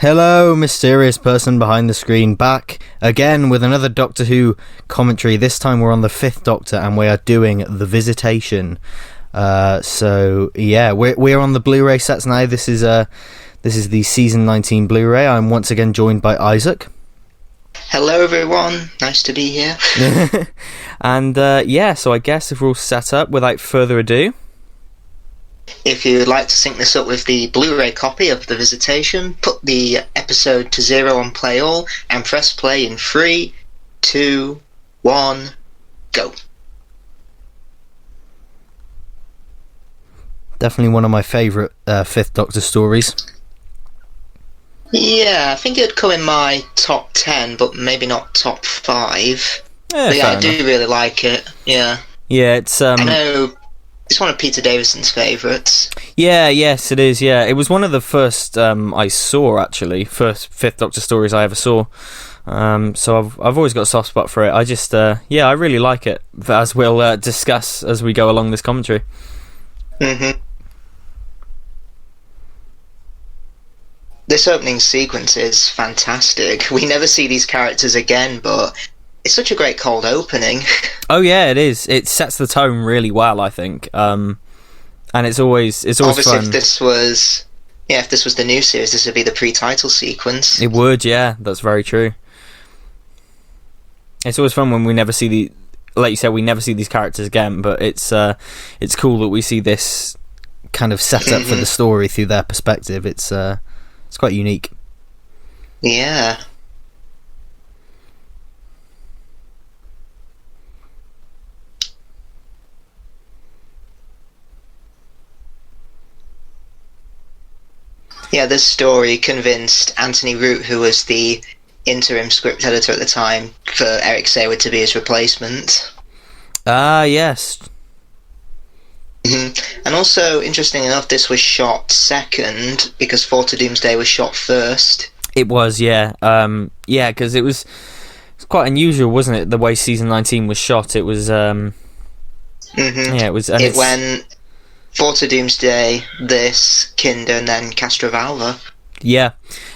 Hello, mysterious person behind the screen, back again with another Doctor Who commentary. This time we're on the 5th Doctor and we are doing The Visitation. We're on the Blu-ray sets now. This is the season 19 Blu-ray. I'm once again joined by Isaac. Hello everyone, nice to be here. And so I guess if we're all set up, without further ado, if you would like to sync this up with the Blu-ray copy of The Visitation, put the episode to 0 on play all and press play in 3, 2, 1, go. Definitely one of my favourite 5th Doctor stories. Yeah, I think it would come in my top 10, but maybe not top 5. I do really like it, yeah. Yeah, it's... I know it's one of Peter Davison's favourites. Yes, it is, yeah. It was one of the first I saw, actually. First 5th Doctor stories I ever saw. So I've always got a soft spot for it. I just, I really like it, as we'll discuss as we go along this commentary. Mm-hmm. This opening sequence is fantastic. We never see these characters again, but it's such a great cold opening. Oh yeah, it is. It sets the tone really well, I think. And it's always obviously fun. If this was the new series, this would be the pre-title sequence. It would, yeah. That's very true. It's always fun when we never see like you said, we never see these characters again. But it's cool that we see this kind of setup for the story through their perspective. It's quite unique. Yeah. Yeah, this story convinced Anthony Root, who was the interim script editor at the time, for Eric Sayward to be his replacement. Ah, yes. Mm-hmm. And also, interesting enough, this was shot second, because Fall to Doomsday was shot first. It was, yeah. Because it was quite unusual, wasn't it, the way season 19 was shot? It was, Yeah, it was... And it went Fall to Doomsday, this, Kinder, and then Castrovalva. Yeah,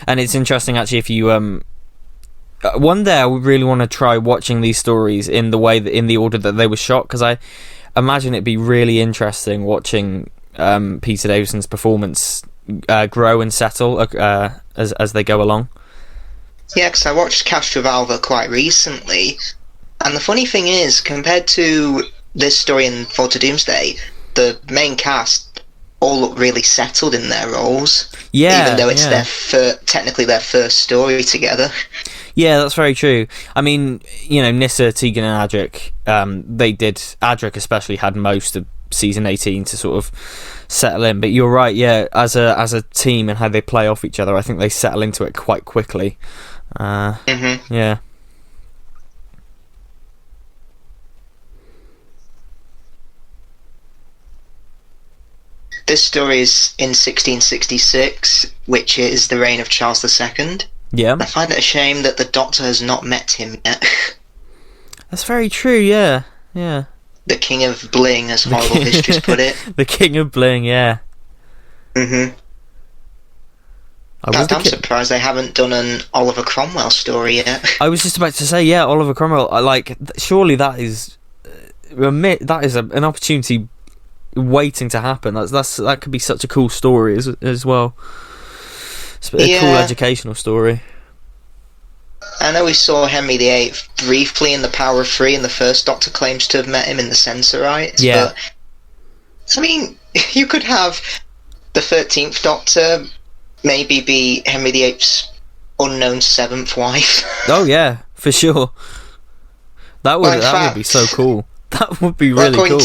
and it's interesting, actually, if you... one day I would really want to try watching these stories in the order that they were shot, because I imagine it'd be really interesting watching Peter Davison's performance grow and settle as they go along. Yeah, because I watched Castrovalva quite recently, and the funny thing is, compared to this story in Fall to Doomsday, the main cast all look really settled in their roles. Yeah, even though it's technically their first story together. Yeah, that's very true. I mean, Nyssa, Tegan and Adric, Adric especially had most of season 18 to sort of settle in, but you're right, yeah, as a team and how they play off each other, I think they settle into it quite quickly. Yeah. This story is in 1666, which is the reign of Charles II. Yeah. I find it a shame that the Doctor has not met him yet. That's very true, yeah. The King of Bling, as horrible history's put it. The King of Bling, yeah. Mm-hmm. I'm surprised they haven't done an Oliver Cromwell story yet. I was just about to say, yeah, Oliver Cromwell. Surely that is an opportunity waiting to happen. That could be such a cool story as well. It's a cool educational story. I know we saw Henry VIII briefly in The Power of Three, and the first Doctor claims to have met him in the Censorites. Yeah. But, I mean, you could have the 13th Doctor maybe be Henry VIII's unknown 7th wife. Oh yeah, for sure. That would be so cool. That would be really cool.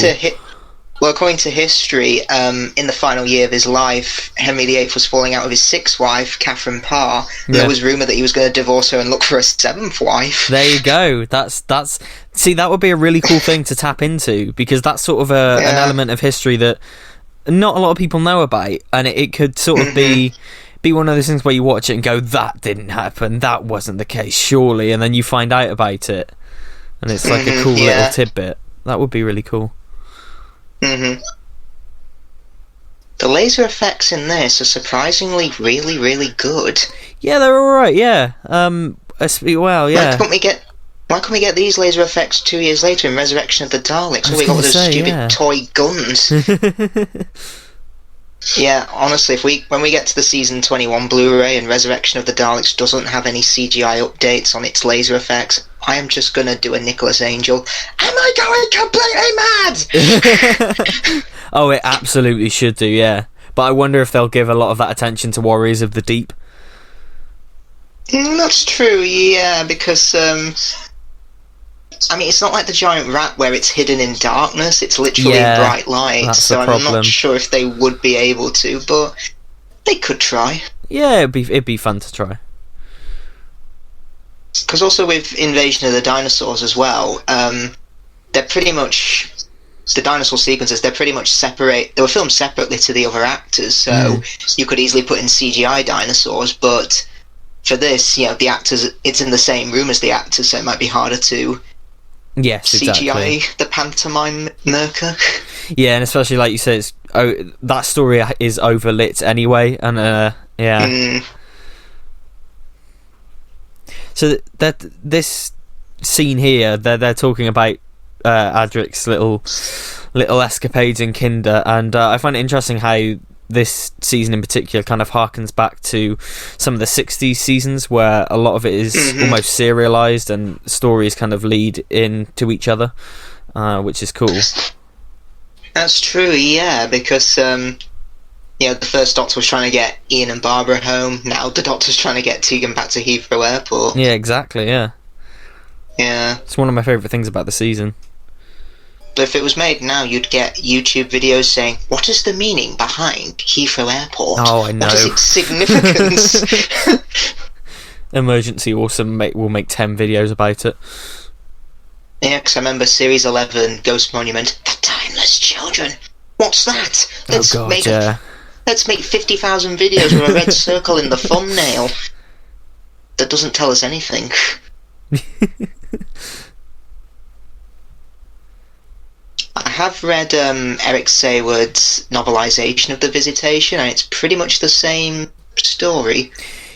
According to history, in the final year of his life, Henry VIII was falling out with his 6th wife, Catherine Parr. Yeah. There was rumour that he was going to divorce her and look for a 7th wife. There you go. See, that would be a really cool thing to tap into, because that's sort of an element of history that not a lot of people know about, and it could sort of be one of those things where you watch it and go, that didn't happen, that wasn't the case, surely, and then you find out about it, and it's like a cool little tidbit. That would be really cool. Mm-hmm. the laser effects in this are surprisingly really, really good. Yeah, they're all right. Yeah. Well, yeah. Why can't we get these laser effects 2 years later in Resurrection of the Daleks? All we got with those stupid toy guns. Yeah, honestly, when we get to the season 21 Blu-ray and Resurrection of the Daleks doesn't have any CGI updates on its laser effects, I am just gonna do a Nicholas Angel. Am I going completely mad? Oh, it absolutely should do, yeah. But I wonder if they'll give a lot of that attention to Warriors of the Deep. That's true, yeah, because I mean, it's not like the giant rat where it's hidden in darkness. It's literally bright light. So I'm not sure if they would be able to, but they could try. Yeah, it'd be fun to try. Because also with Invasion of the Dinosaurs as well, they're pretty much the dinosaur sequences. They're pretty much separate. They were filmed separately to the other actors, so you could easily put in CGI dinosaurs. But for this, the actors, it's in the same room as the actors, so it might be harder to. Yes, exactly. CGI the pantomime murker. Yeah, and especially like you said, that story is overlit anyway, and So this scene here, they're talking about Adric's little escapades in Kinder, and I find it interesting how this season in particular kind of harkens back to some of the 60s seasons where a lot of it is almost serialized and stories kind of lead into each other, which is cool. That's true, yeah, because the first Doctor was trying to get Ian and Barbara home. Now the Doctor's trying to get Tegan back to Heathrow Airport. Yeah, exactly, yeah. Yeah. It's one of my favourite things about the season. But if it was made now, you'd get YouTube videos saying, what is the meaning behind Heathrow Airport? Oh, I know. What is its significance? Emergency Awesome will make 10 videos about it. Yeah, because I remember Series 11, Ghost Monument, The Timeless Children. What's that? Let's make 50,000 videos with a red circle in the thumbnail. That doesn't tell us anything. I have read Eric Sayward's novelisation of The Visitation, and it's pretty much the same story.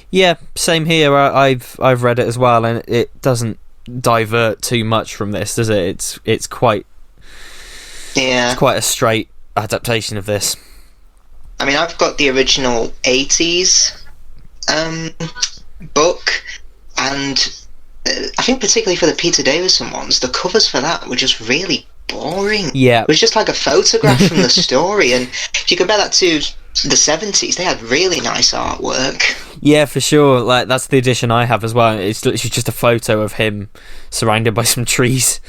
Yeah, same here. I've read it as well, and it doesn't divert too much from this, does it? It's quite a straight adaptation of this. I mean, I've got the original 80s book, and I think particularly for the Peter Davison ones, the covers for that were just really boring. Yeah. It was just like a photograph from the story, and if you compare that to the 70s, they had really nice artwork. Yeah, for sure. Like, that's the edition I have as well. It's literally just a photo of him surrounded by some trees.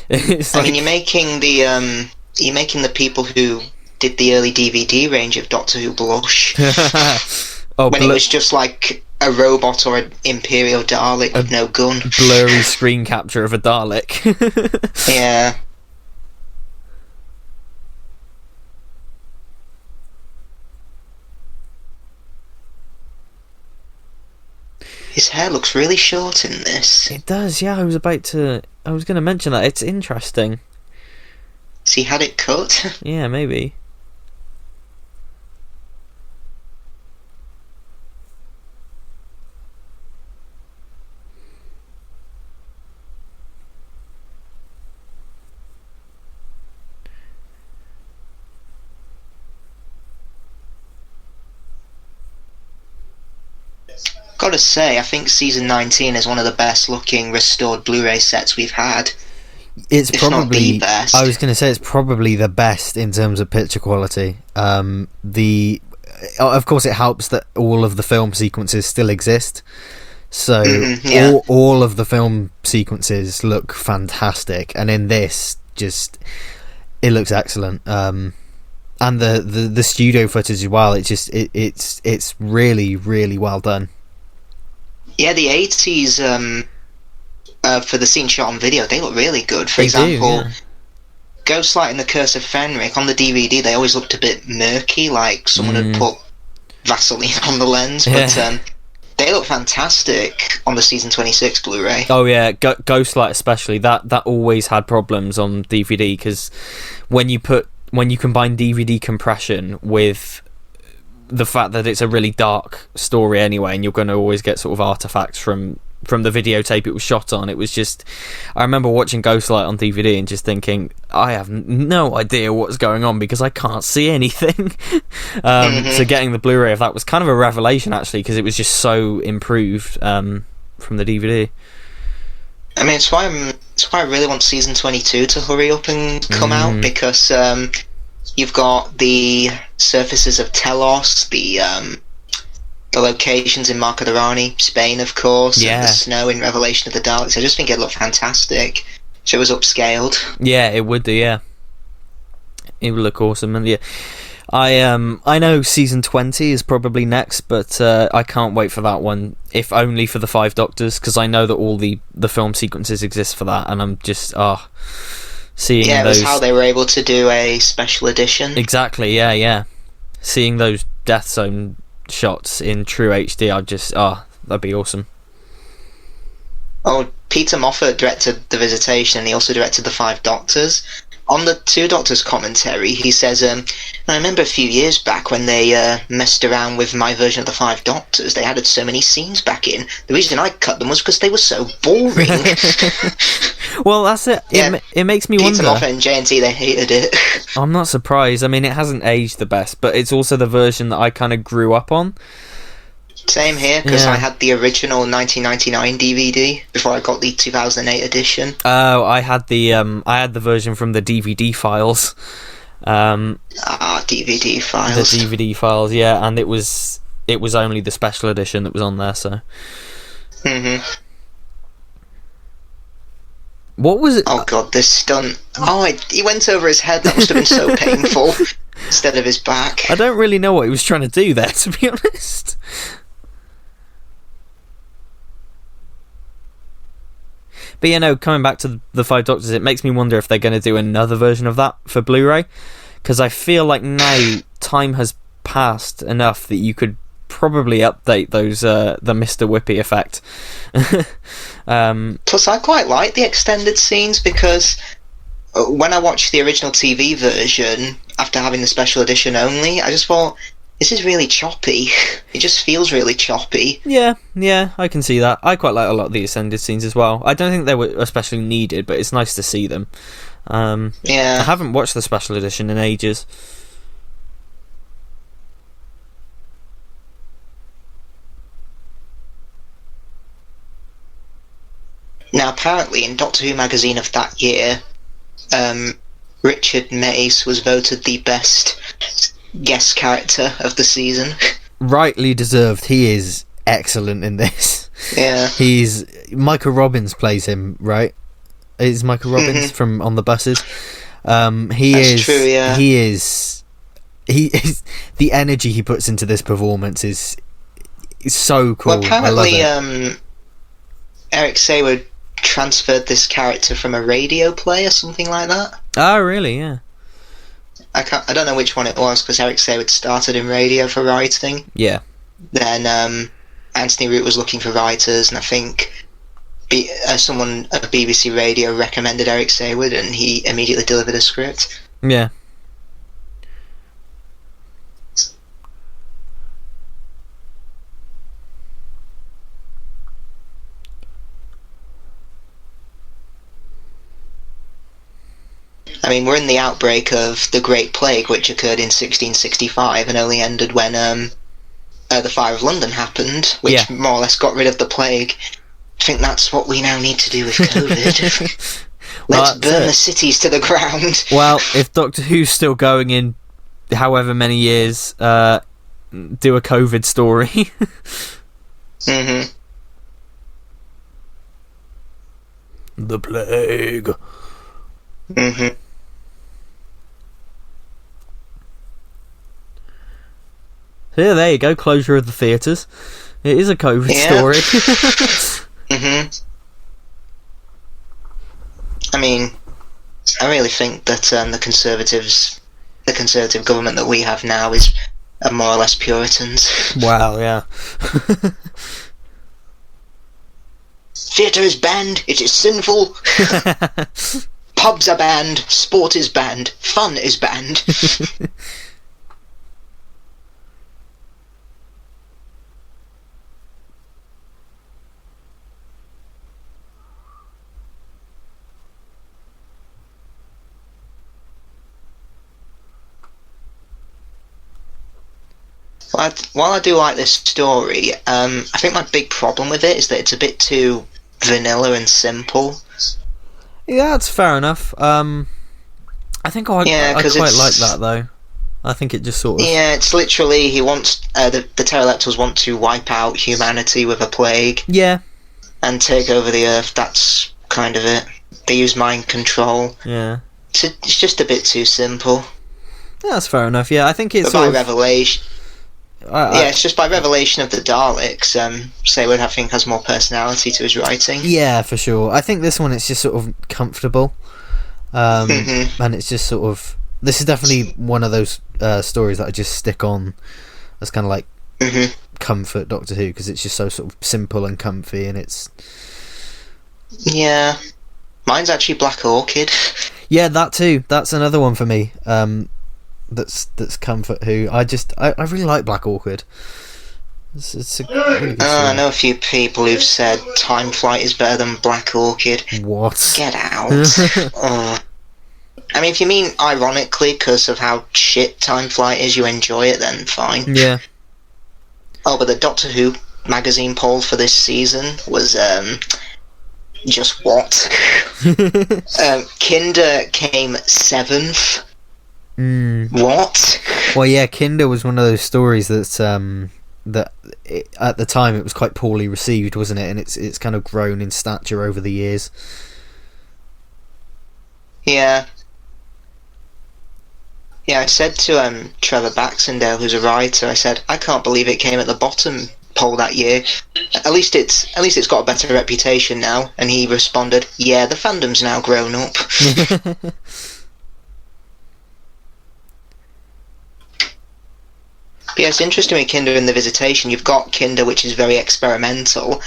I mean, you're making the people who did the early DVD range of Doctor Who blush. When it was just like a robot or an Imperial Dalek with no gun. Blurry screen capture of a Dalek. Yeah. His hair looks really short in this. It does, yeah. I was going to mention that. It's interesting. Has he had it cut? Yeah, maybe. Gotta say, I think season 19 is one of the best looking restored Blu-ray sets we've had. It's probably not the best. I was going to say it's probably the best in terms of picture quality. Of course, it helps that all of the film sequences still exist. So all of the film sequences look fantastic, and in this, it looks excellent. And the studio footage as well. It's really, really well done. Yeah, the 80s for the scene shot on video, they look really good. For example, Ghostlight and the Curse of Fenric on the DVD, they always looked a bit murky, like someone had put Vaseline on the lens. But they look fantastic on the season 26 Blu-ray. Oh yeah, Ghostlight especially. That always had problems on DVD because when you combine DVD compression with the fact that it's a really dark story anyway, and you're going to always get sort of artifacts from the videotape it was shot on. It was just, I remember watching Ghostlight on DVD and just thinking, I have no idea what's going on because I can't see anything. So getting the Blu-ray of that was kind of a revelation, actually, because it was just so improved from the DVD. I mean, it's why I really want season 22 to hurry up and come out, because you've got the surfaces of Telos, the locations in Marco de Rani, Spain, of course, and the snow in Revelation of the Daleks. I just think it looked fantastic. So it was upscaled. Yeah, it would do. Yeah, it would look awesome, and yeah. I know season 20 is probably next, but I can't wait for that one, if only for the 5 Doctors, because I know that all the film sequences exist for that, and I'm just seeing those. Yeah, it was how they were able to do a special edition. Exactly, yeah. Seeing those Death Zone shots in true HD, I'd just that'd be awesome. Oh, Peter Moffat directed The Visitation, and he also directed The 5 Doctors. On the 2 Doctors commentary, he says, I remember a few years back when they messed around with my version of The 5 Doctors. They added so many scenes back in. The reason I cut them was because they were so boring. Well, that's it. Yeah, it makes me wonder. Peter Moffat and JNT, they hated it. I'm not surprised. I mean, it hasn't aged the best, but it's also the version that I kind of grew up on. Same here, because I had the original 1999 DVD before I got the 2008 edition. Oh, I had the version from the DVD files. DVD files. The DVD files, yeah, and it was only the special edition that was on there. So. What was it? Oh god, this stunt! He went over his head. That must have been so painful. Instead of his back. I don't really know what he was trying to do there, to be honest. But coming back to the 5 Doctors, it makes me wonder if they're going to do another version of that for Blu-ray, because I feel like now time has passed enough that you could probably update those the Mr. Whippy effect. Plus, I quite like the extended scenes, because when I watched the original TV version after having the special edition only, I just thought, this is really choppy. It just feels really choppy. Yeah, I can see that. I quite like a lot of the extended scenes as well. I don't think they were especially needed, but it's nice to see them. I haven't watched the special edition in ages. Now, apparently, in Doctor Who magazine of that year, Richard Mace was voted the best guest character of the season. Rightly deserved. He is excellent in this. Yeah. Michael Robbins plays him, right? Is Michael Robbins from On the Buses? That's true, yeah. He is the energy he puts into this performance is so cool. Well, apparently, Eric Sayward transferred this character from a radio play or something like that. Oh, really? Yeah. I don't know which one it was, because Eric Sayward started in radio for writing. Yeah. Then Anthony Root was looking for writers, and I think someone at BBC Radio recommended Eric Sayward, and he immediately delivered a script. Yeah. I mean, we're in the outbreak of the Great Plague, which occurred in 1665 and only ended when the Fire of London happened, which more or less got rid of the plague. I think that's what we now need to do with COVID. Let's burn the cities to the ground. Well, if Doctor Who's still going in however many years, do a COVID story. The plague. Yeah, there you go. Closure of the theatres. It is a COVID story. I mean, I really think that the Conservative government that we have now is more or less Puritans. Wow, yeah. Theatre is banned. It is sinful. Pubs are banned. Sport is banned. Fun is banned. While I do like this story, I think my big problem with it is that it's a bit too vanilla and simple. Yeah, that's fair enough. I think I quite like that though. I think it just sort of... Yeah, it's literally he wants the Pteroleptals want to wipe out humanity with a plague. Yeah. And take over the Earth. That's kind of it. They use mind control. Yeah. It's just a bit too simple. Yeah, that's fair enough. Yeah, I think it's but by revelation. It's just by revelation of the Daleks. Saywood, I think, has more personality to his writing. Yeah, for sure. I think this one it's just sort of comfortable, and it's just sort of. This is definitely one of those stories that I just stick on as kind of like comfort Doctor Who, because it's just so sort of simple and comfy, and it's... Yeah. Mine's actually Black Orchid. Yeah, that too. That's another one for me. That's comfort Who. I really like Black Orchid. It's a really good story. I know a few people who've said Time Flight is better than Black Orchid. What? Get out. I mean, if you mean ironically because of how shit Time Flight is, you enjoy it, then fine. Yeah. Oh, but the Doctor Who magazine poll for this season was, just what? Kinder came 7th. What? Well, yeah, Kinder was one of those stories that's, at the time it was quite poorly received, wasn't it? And it's kind of grown in stature over the years. Yeah. Yeah, I said to Trevor Baxendale, who's a writer, I said, I can't believe it came at the bottom poll that year. At least it's got a better reputation now. And he responded, yeah, the fandom's now grown up. But yeah, it's interesting with Kinder and the Visitation. You've got Kinder, which is very experimental,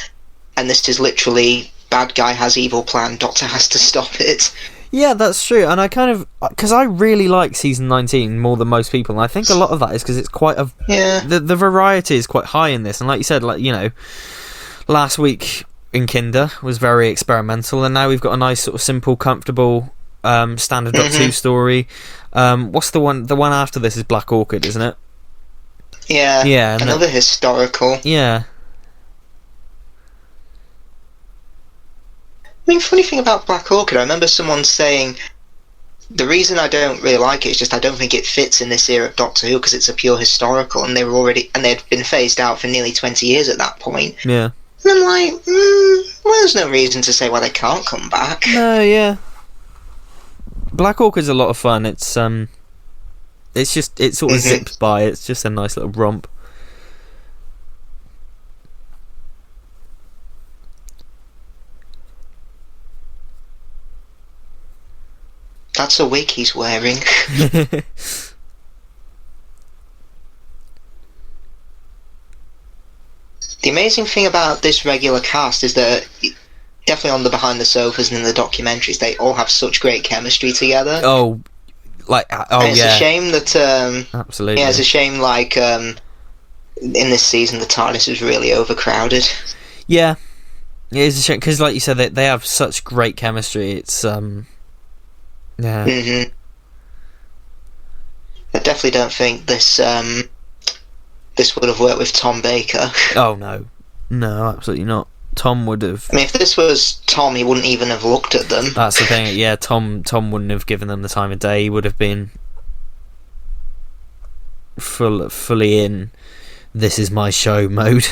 and this is literally bad guy has evil plan, Doctor has to stop it. Yeah, that's true, and I kind of... Because I really like Season 19 more than most people, and I think a lot of that is because it's quite a... Yeah. The variety is quite high in this, and like you said, like, you know, last week in Kinder was very experimental, and now we've got a nice sort of simple, comfortable, standard Doctor Who story. What's the one after this is Black Orchid, isn't it? Yeah, yeah, another historical. Yeah. I mean, funny thing about Black Orchid, I remember someone saying the reason I don't really like it is just I don't think it fits in this era of Doctor Who because it's a pure historical, and they'd been phased out for nearly 20 years at that point. Yeah. And I'm like, well, there's no reason to say why they can't come back. No, yeah. Black Orchid's a lot of fun. It's sort of zips by. It's just a nice little romp. That's a wig he's wearing. The amazing thing about this regular cast is that, definitely on the behind the sofas and in the documentaries, they all have such great chemistry together. Oh, and it's a shame that absolutely. Yeah, it's a shame like in this season the TARDIS is really overcrowded. Yeah, it is a shame because, like you said, they have such great chemistry. It's yeah. I definitely don't think this would have worked with Tom Baker. Oh no, absolutely not. Tom would have... I mean, if this was Tom, he wouldn't even have looked at them. That's the thing, yeah, Tom wouldn't have given them the time of day. He would have been fully in this is my show mode.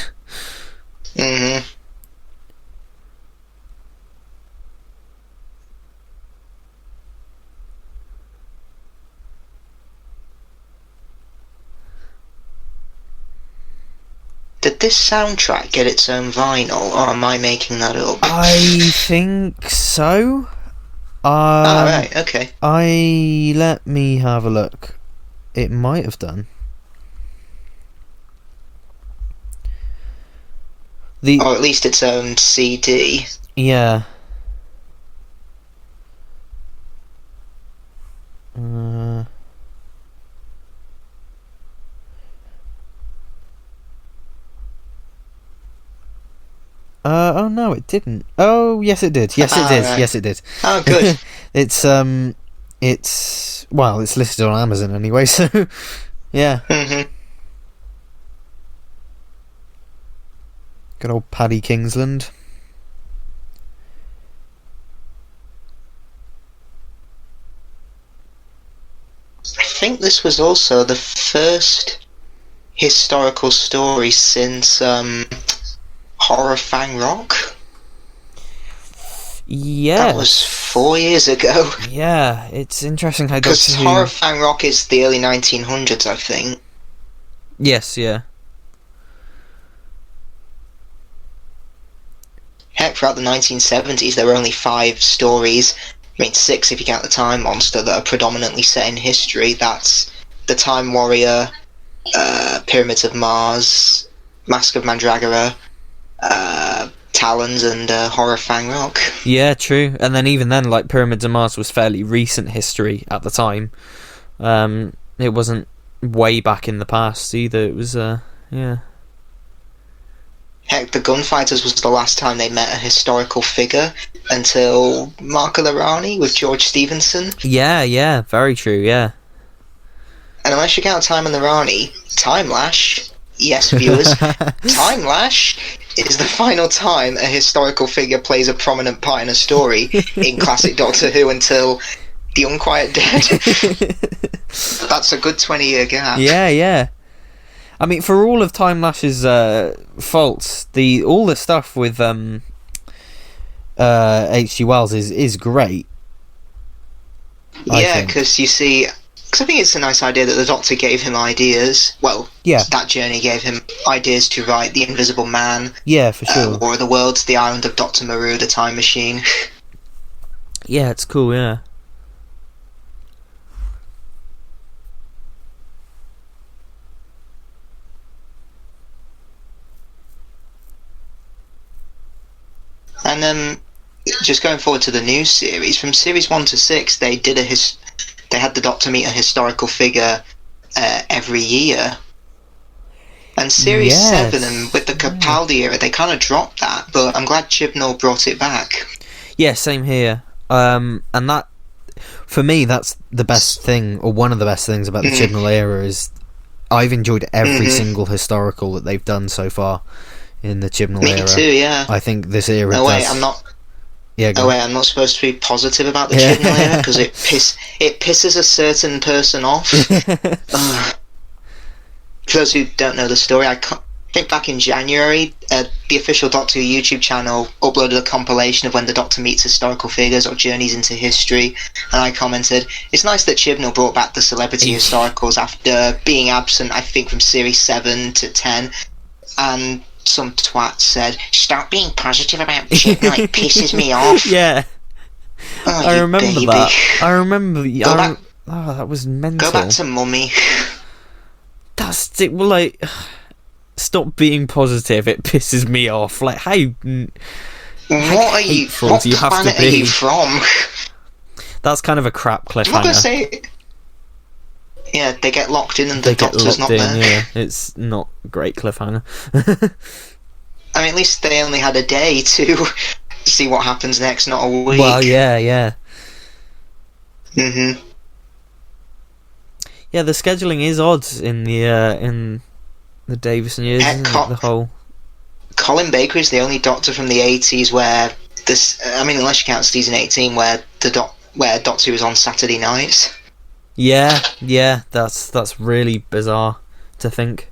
Did this soundtrack get its own vinyl, or am I making that up? I think so. Right, okay. Let me have a look. It might have done. Or at least its own CD. Yeah. Oh no, it didn't. Oh yes, it did. Yes, it did. Right. Yes, it did. Oh, good. It's listed on Amazon anyway. So yeah. Good old Paddy Kingsland. I think this was also the first historical story since Horror Fang Rock. Yeah. That was 4 years ago. Yeah, it's interesting how Because Doctor Horror Who... Fang Rock is the early 1900s, I think. Yes, yeah. Heck, throughout the 1970s, there were only 5 stories. I mean, 6 if you count the Time Monster, that are predominantly set in history. That's The Time Warrior, Pyramids of Mars, Mask of Mandragora, Talons, and Horror Fang Rock. Yeah, true. And then even then, like, Pyramids of Mars was fairly recent history at the time. It wasn't way back in the past either. It was, yeah. Heck, the Gunfighters was the last time they met a historical figure until Mark of the Rani with George Stevenson. Yeah, very true, yeah. And unless you count Time and the Rani, Time Lash, yes, viewers, Time Lash is the final time a historical figure plays a prominent part in a story in classic Doctor Who until The Unquiet Dead. That's a good 20-year gap. Yeah. I mean, for all of Time Lash's faults, all the stuff with H.G. Wells is great. Yeah, because you see, because I think it's a nice idea that the Doctor gave him ideas. Well, yeah, that journey gave him ideas to write The Invisible Man. Yeah, for sure. War of the Worlds, The Island of Dr. Maru, The Time Machine. Yeah, it's cool, yeah. And just going forward to the new series, from series 1 to 6, they had the Doctor meet a historical figure every year. And series 7, and with the Capaldi era, they kind of dropped that, but I'm glad Chibnall brought it back. Yeah, same here. And that, for me, that's the best thing, or one of the best things about the Chibnall era, is I've enjoyed every single historical that they've done so far in the Chibnall era. Me too, yeah. I think this era I'm not... Yeah, I'm not supposed to be positive about the Chibnall era, because it pisses a certain person off. For those who don't know the story, I think back in January, the official Doctor Who YouTube channel uploaded a compilation of when the Doctor meets historical figures or journeys into history, and I commented, it's nice that Chibnall brought back the celebrity historicals after being absent, I think, from series 7 to 10, and some twat said, stop being positive about Chibnall, it pisses me off. Yeah. Oh, I remember baby. That. I remember... Oh, that was mental. Go back to Mummy. That's it. Well, like, stop being positive. It pisses me off. Like, how What are you? What do you have planet to be? Are you from? That's kind of a crap cliffhanger. I'm not gonna say. Yeah, they get locked in and the Doctor's not there. Yeah, it's not a great cliffhanger. I mean, at least they only had a day to see what happens next, not a week. Well, yeah. Mhm. Yeah, the scheduling is odd in the Davison years, isn't it? The whole... Colin Baker is the only Doctor from the 80s where this... I mean, unless you count season 18, where Doctor Who was on Saturday nights. Yeah, that's really bizarre to think.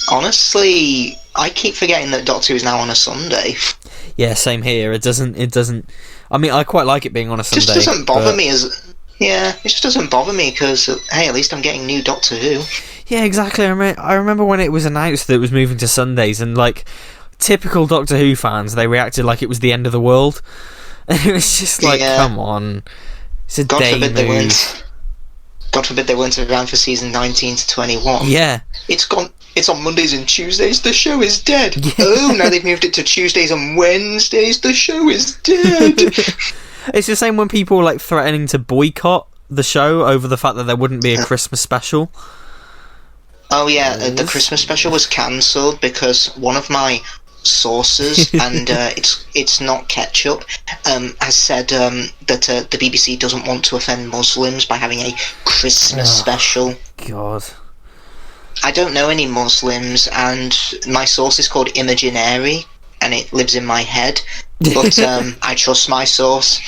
Honestly, I keep forgetting that Doctor Who is now on a Sunday. Yeah, same here. It doesn't... I mean, I quite like it being on a Sunday. It just doesn't bother me as... Yeah, it just doesn't bother me because, hey, at least I'm getting new Doctor Who. Yeah, exactly. I remember when it was announced that it was moving to Sundays, and, like, typical Doctor Who fans, they reacted like it was the end of the world. And it was just like, come on. It's a day move. God forbid they weren't around for season 19 to 21. Yeah. It's gone. It's on Mondays and Tuesdays. The show is dead. Yeah. Oh, now they've moved it to Tuesdays and Wednesdays. The show is dead. It's the same when people were, like, threatening to boycott the show over the fact that there wouldn't be a Christmas special. Oh yeah, the Christmas special was cancelled because one of my sources, and it's not ketchup, has said that the BBC doesn't want to offend Muslims by having a Christmas special. God. I don't know any Muslims, and my source is called Imaginary, and it lives in my head. But I trust my source.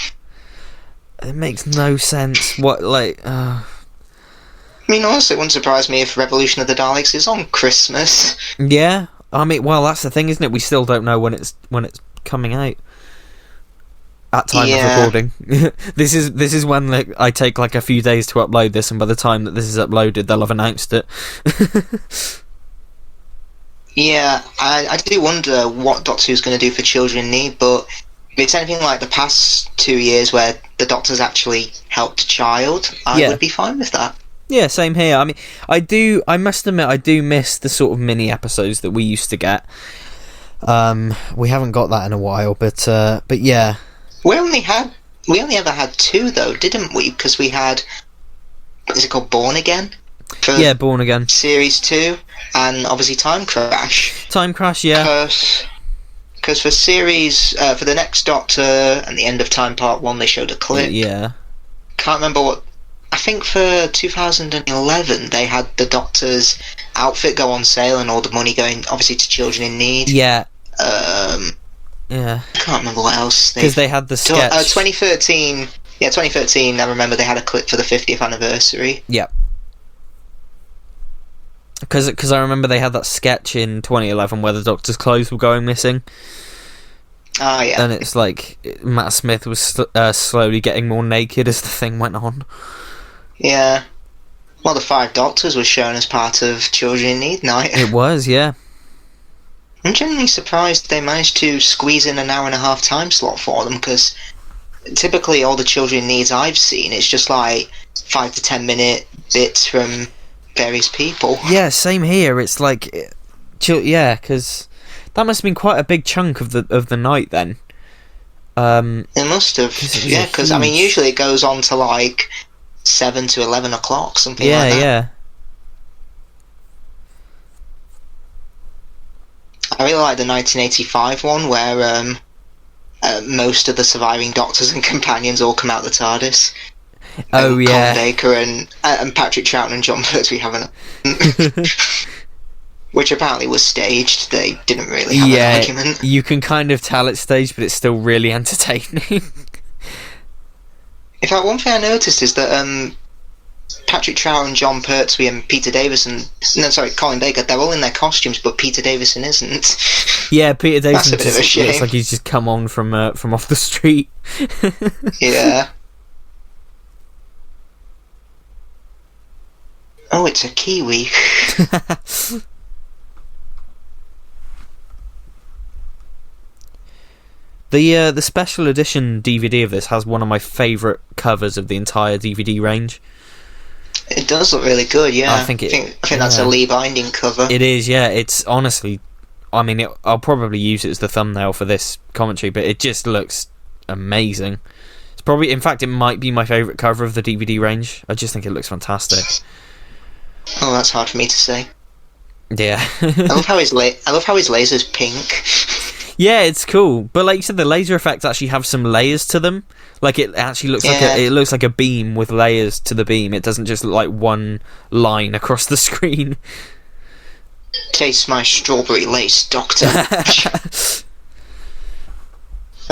It makes no sense. What, like... I mean, honestly, it wouldn't surprise me if Revolution of the Daleks is on Christmas. Yeah, I mean, well, that's the thing, isn't it? We still don't know when it's coming out. At time of recording. This is when, like, I take like a few days to upload this, and by the time that this is uploaded, they'll have announced it. Yeah, I do wonder what Doctor Who's going to do for Children in Need, but if it's anything like the past 2 years where the Doctor's actually helped a child, I would be fine with that. Yeah, same here. I mean, I must admit, I do miss the sort of mini episodes that we used to get. We haven't got that in a while, but yeah. We only ever had 2 though, didn't we? Because we had, is it called Born Again? Yeah, Born Again. Series 2, and obviously Time Crash. Time Crash, yeah. Because for series, for the next Doctor and the End of Time Part 1, they showed a clip. Yeah. Can't remember what. I think for 2011, they had the Doctor's outfit go on sale and all the money going, obviously, to Children in Need. Yeah. Yeah. I can't remember what else. Because they had the sketch. 2013. Yeah, 2013, I remember they had a clip for the 50th anniversary. Yeah. Because I remember they had that sketch in 2011 where the Doctor's clothes were going missing. Ah, yeah. And it's like Matt Smith was slowly getting more naked as the thing went on. Yeah. Well, the 5 Doctors was shown as part of Children in Need night. It was, yeah. I'm genuinely surprised they managed to squeeze in an hour and a half time slot for them, because typically all the Children in Needs I've seen, it's just like 5 to 10 minute bits from various people. Yeah, same here. It's like, yeah, because that must have been quite a big chunk of the night then. It must have, yeah, because I mean, usually it goes on to like 7 to 11 o'clock, something like that. Yeah. I really like the 1985 one where most of the surviving Doctors and companions all come out the TARDIS. Oh, yeah. Colin Baker and Patrick Troughton and John Pertwee having which apparently was staged. They didn't really have an argument. You can kind of tell it's staged, but it's still really entertaining. In fact, one thing I noticed is that Patrick Troughton, John Pertwee and Colin Baker, they're all in their costumes, but Peter Davison isn't. Yeah, Peter Davison That's a bit of a shame. looks like he's just come on from off the street. Yeah. Oh, it's a Kiwi. The special edition DVD of this has one of my favourite covers of the entire DVD range. It does look really good, yeah. I think that's a Lee Binding cover. It is, yeah. It's honestly, I mean, I'll probably use it as the thumbnail for this commentary, but it just looks amazing. It's probably, in fact, it might be my favourite cover of the DVD range. I just think it looks fantastic. Oh, that's hard for me to say. Yeah. I love how his laser's pink. Yeah, it's cool. But like you said, the laser effects actually have some layers to them. Like it actually looks like a beam with layers to the beam. It doesn't just look like one line across the screen. Taste my strawberry lace, Doctor. I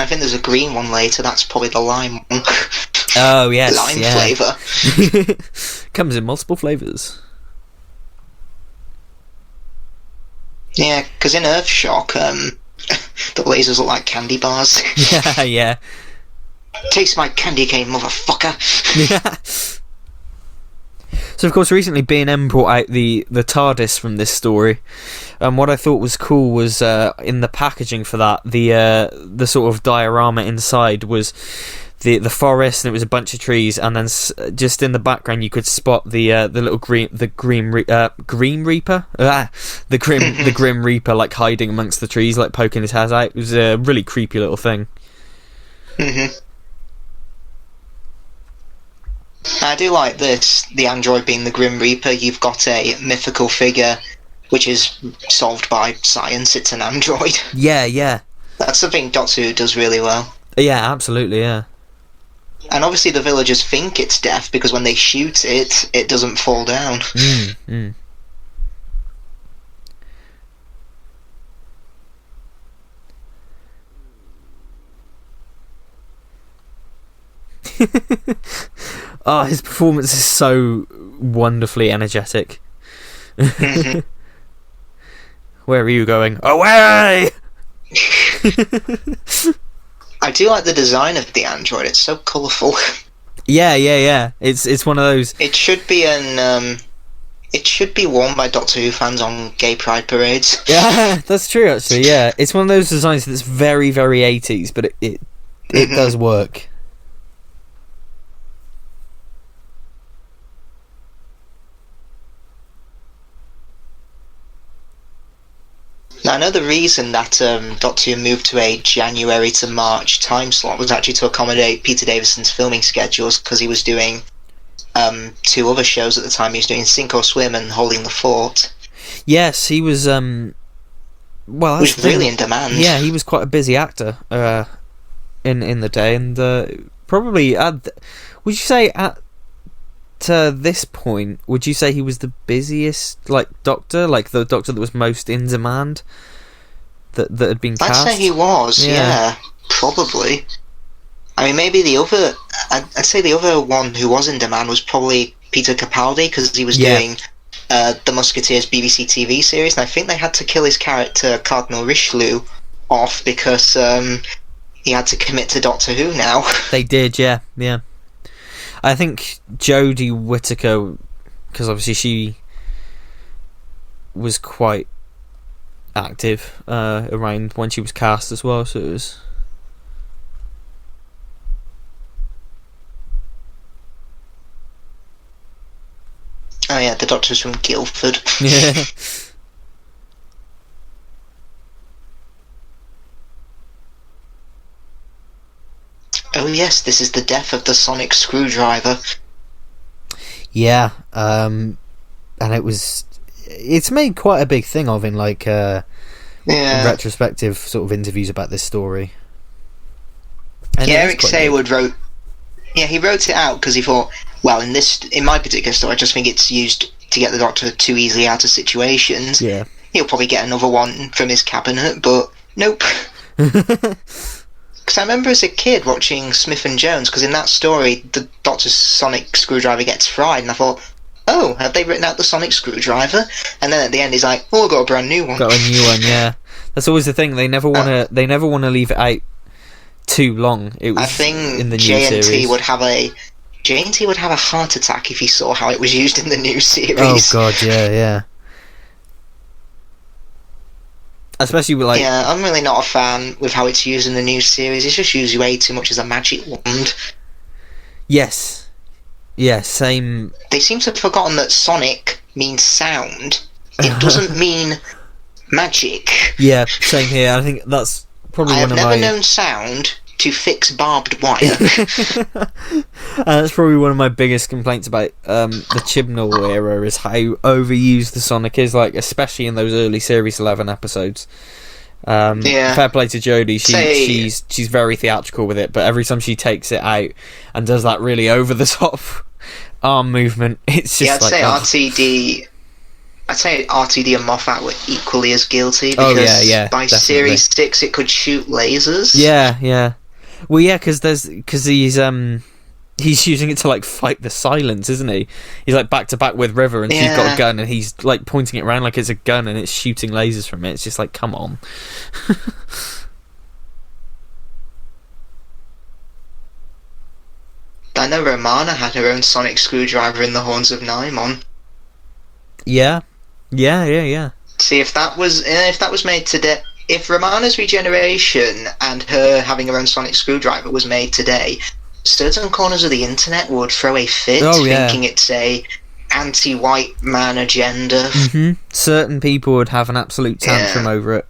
think there's a green one later. That's probably the lime one. Oh yes, lime flavour. Comes in multiple flavours. Yeah, because in Earthshock, the lasers look like candy bars. Yeah. Taste my candy cane, motherfucker. So of course recently B&M brought out the TARDIS from this story, and what I thought was cool was in the packaging for that, the sort of diorama inside was the forest, and it was a bunch of trees, and then just in the background you could spot the little Grim Reaper, the Grim Reaper, like hiding amongst the trees, like poking his head out. It was a really creepy little thing. I do like this, the android being the Grim Reaper. You've got a mythical figure which is solved by science. It's an android. Yeah. That's something Doctor Who does really well. Yeah, absolutely, yeah. And obviously the villagers think it's death because when they shoot it, it doesn't fall down. Oh, his performance is so wonderfully energetic. Mhm. Where are you going? Away! I do like the design of the android. It's so colourful. Yeah. It's one of those. It should be it should be worn by Doctor Who fans on gay pride parades. Yeah, that's true. Actually, yeah, it's one of those designs that's very, very 80s, but it does work. Now, I know the reason that Doctor Who moved to a January to March time slot was actually to accommodate Peter Davison's filming schedules, because he was doing 2 other shows at the time. He was doing Sink or Swim and Holding the Fort. Yes, he was. Well, he was really in demand. Yeah, he was quite a busy actor in the day, and probably would you say at this point, would you say he was the busiest doctor, like the doctor that was most in demand that had been cast? I'd say he was. Yeah, probably. I mean, maybe I'd say the other one who was in demand was probably Peter Capaldi, because he was doing the Musketeers BBC TV series, and I think they had to kill his character Cardinal Richelieu off because he had to commit to Doctor Who now. They did, yeah. I think Jodie Whittaker, because obviously she was quite active around when she was cast as well, so it was... Oh yeah, the Doctor's from Guildford. Yeah. Oh yes, this is the death of the sonic screwdriver. Yeah, and it's made quite a big thing of in in retrospective sort of interviews about this story. And Eric Saywood wrote it out because he thought, well, in my particular story, I just think it's used to get the Doctor too easily out of situations. Yeah. He'll probably get another one from his cabinet, but nope. Because I remember as a kid watching Smith and Jones, because in that story, the Doctor's sonic screwdriver gets fried, and I thought, oh, have they written out the sonic screwdriver? And then at the end, he's like, oh, I've got a brand new one. Got a new one, yeah. That's always the thing. They never want to leave it out too long. I think in the new JNT series. would have a heart attack if he saw how it was used in the new series. Oh god, yeah. Especially with Yeah, I'm really not a fan with how it's used in the new series. It's just used way too much as a magic wand. Yes. Yeah, same. They seem to have forgotten that sonic means sound. It doesn't mean magic. Yeah, same here. I think that's probably I one have of never my... known sound to fix barbed wire. That's probably one of my biggest complaints about the Chibnall era, is how overused the Sonic is, especially in those early Series 11 episodes. Fair play to Jodie. She's very theatrical with it, but every time she takes it out and does that really over the top arm movement, it's just I'd say RTD and Moffat were equally as guilty, because by definitely. Series 6 it could shoot lasers. Yeah. Well, yeah, because he's using it to fight the silence, isn't he? He's back to back with River, and she's got a gun, and he's pointing it around like it's a gun, and it's shooting lasers from it. It's just come on. I know Romana had her own sonic screwdriver in the Horns of Naimon. Yeah. See, if that was made today, if Romana's regeneration and her having her own sonic screwdriver was made today, certain corners of the internet would throw a fit, thinking it's a anti-white man agenda. Mm-hmm. Certain people would have an absolute tantrum over it.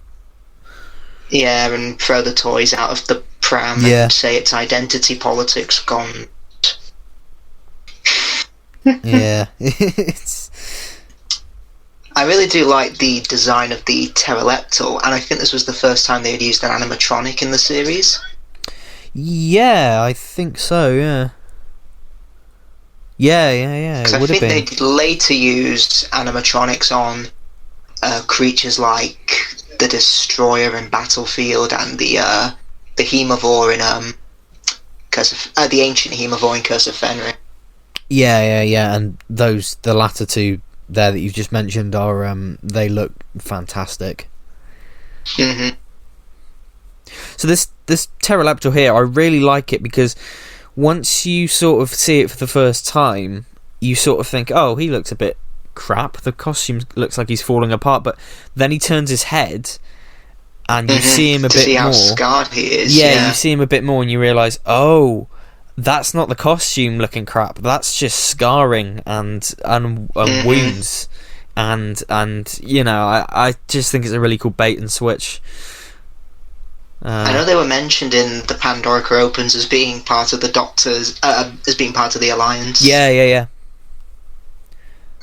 Yeah, and throw the toys out of the pram and say it's identity politics gone. Yeah. I really do like the design of the Pteroleptal, and I think this was the first time they had used an animatronic in the series. Yeah, I think so, yeah. Yeah. Because I think they did later use animatronics on creatures like the Destroyer in Battlefield and the Hemivore in the ancient Hemovoid and Curse of Fenrir. Yeah, and the latter two there that you've just mentioned are they look fantastic. Mm-hmm. So this Pteroleptal here, I really like it because once you sort of see it for the first time, you sort of think, oh, he looks a bit crap. The costume looks like he's falling apart, but then he turns his head and you see him a bit more. How scarred he is. Yeah, you see him a bit more and you realise, oh, that's not the costume looking crap. That's just scarring and wounds, and you know, I just think it's a really cool bait and switch. I know they were mentioned in the Pandorica Opens as being part of the Doctors, as being part of the Alliance. Yeah.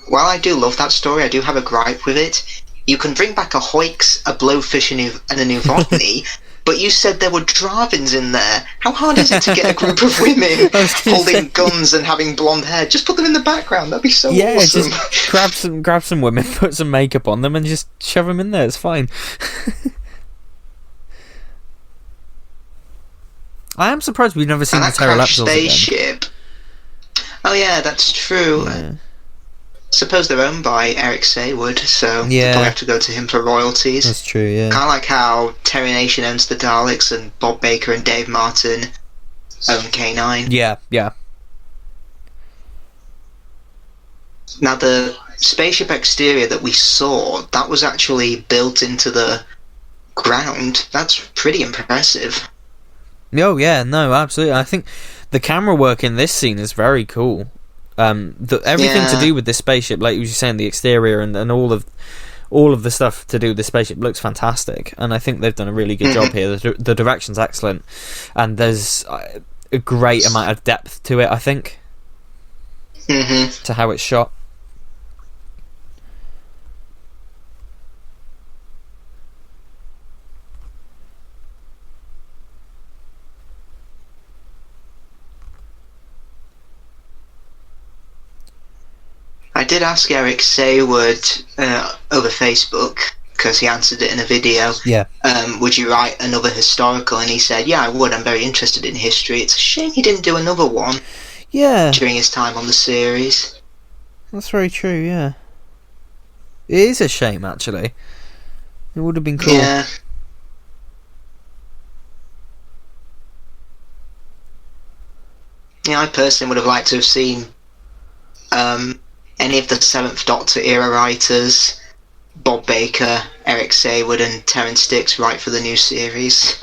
While I do love that story, I do have a gripe with it. You can bring back a Hoix, a Blowfish, and a Novotny, but you said there were Dravins in there. How hard is it to get a group of women holding guns and having blonde hair? Just put them in the background. That'd be so awesome. Just grab some women, put some makeup on them, and just shove them in there. It's fine. I am surprised we've never seen the Pteroleptals spaceship. Again. Oh yeah, that's true. Yeah. Suppose they're owned by Eric Saywood, so they'll probably have to go to him for royalties. That's true, yeah. Kind of like how Terry Nation owns the Daleks and Bob Baker and Dave Martin own K9. Yeah. Now the spaceship exterior that we saw, that was actually built into the ground. That's pretty impressive. Oh yeah, no, absolutely. I think the camera work in this scene is very cool. Everything to do with this spaceship, like you were saying, the exterior and all of the stuff to do with the spaceship looks fantastic, and I think they've done a really good job here. The direction's excellent, and there's a great amount of depth to it, I think, to how it's shot. I did ask Eric Saywood over Facebook, because he answered it in a video. Yeah. Would you write another historical? And he said, yeah, I would. I'm very interested in history. It's a shame he didn't do another one. Yeah. During his time on the series. That's very true, yeah. It is a shame, actually. It would have been cool. Yeah. Yeah, I personally would have liked to have seen any of the Seventh Doctor era writers, Bob Baker, Eric Saywood and Terrence Dicks write for the new series.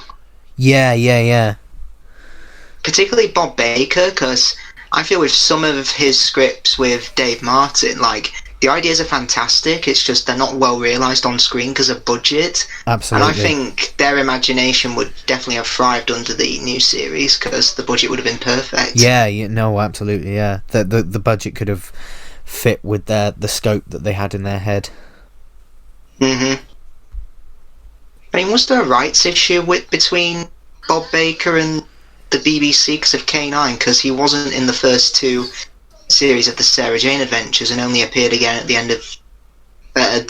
Yeah. Particularly Bob Baker, because I feel with some of his scripts with Dave Martin, like, the ideas are fantastic, it's just they're not well realised on screen because of budget. Absolutely. And I think their imagination would definitely have thrived under the new series, because the budget would have been perfect. Yeah, no, absolutely, yeah. The budget could have fit with the scope that they had in their head. I mean, was there a rights issue between Bob Baker and the BBC because of K9? Because he wasn't in the first two series of the Sarah Jane Adventures and only appeared again at the end of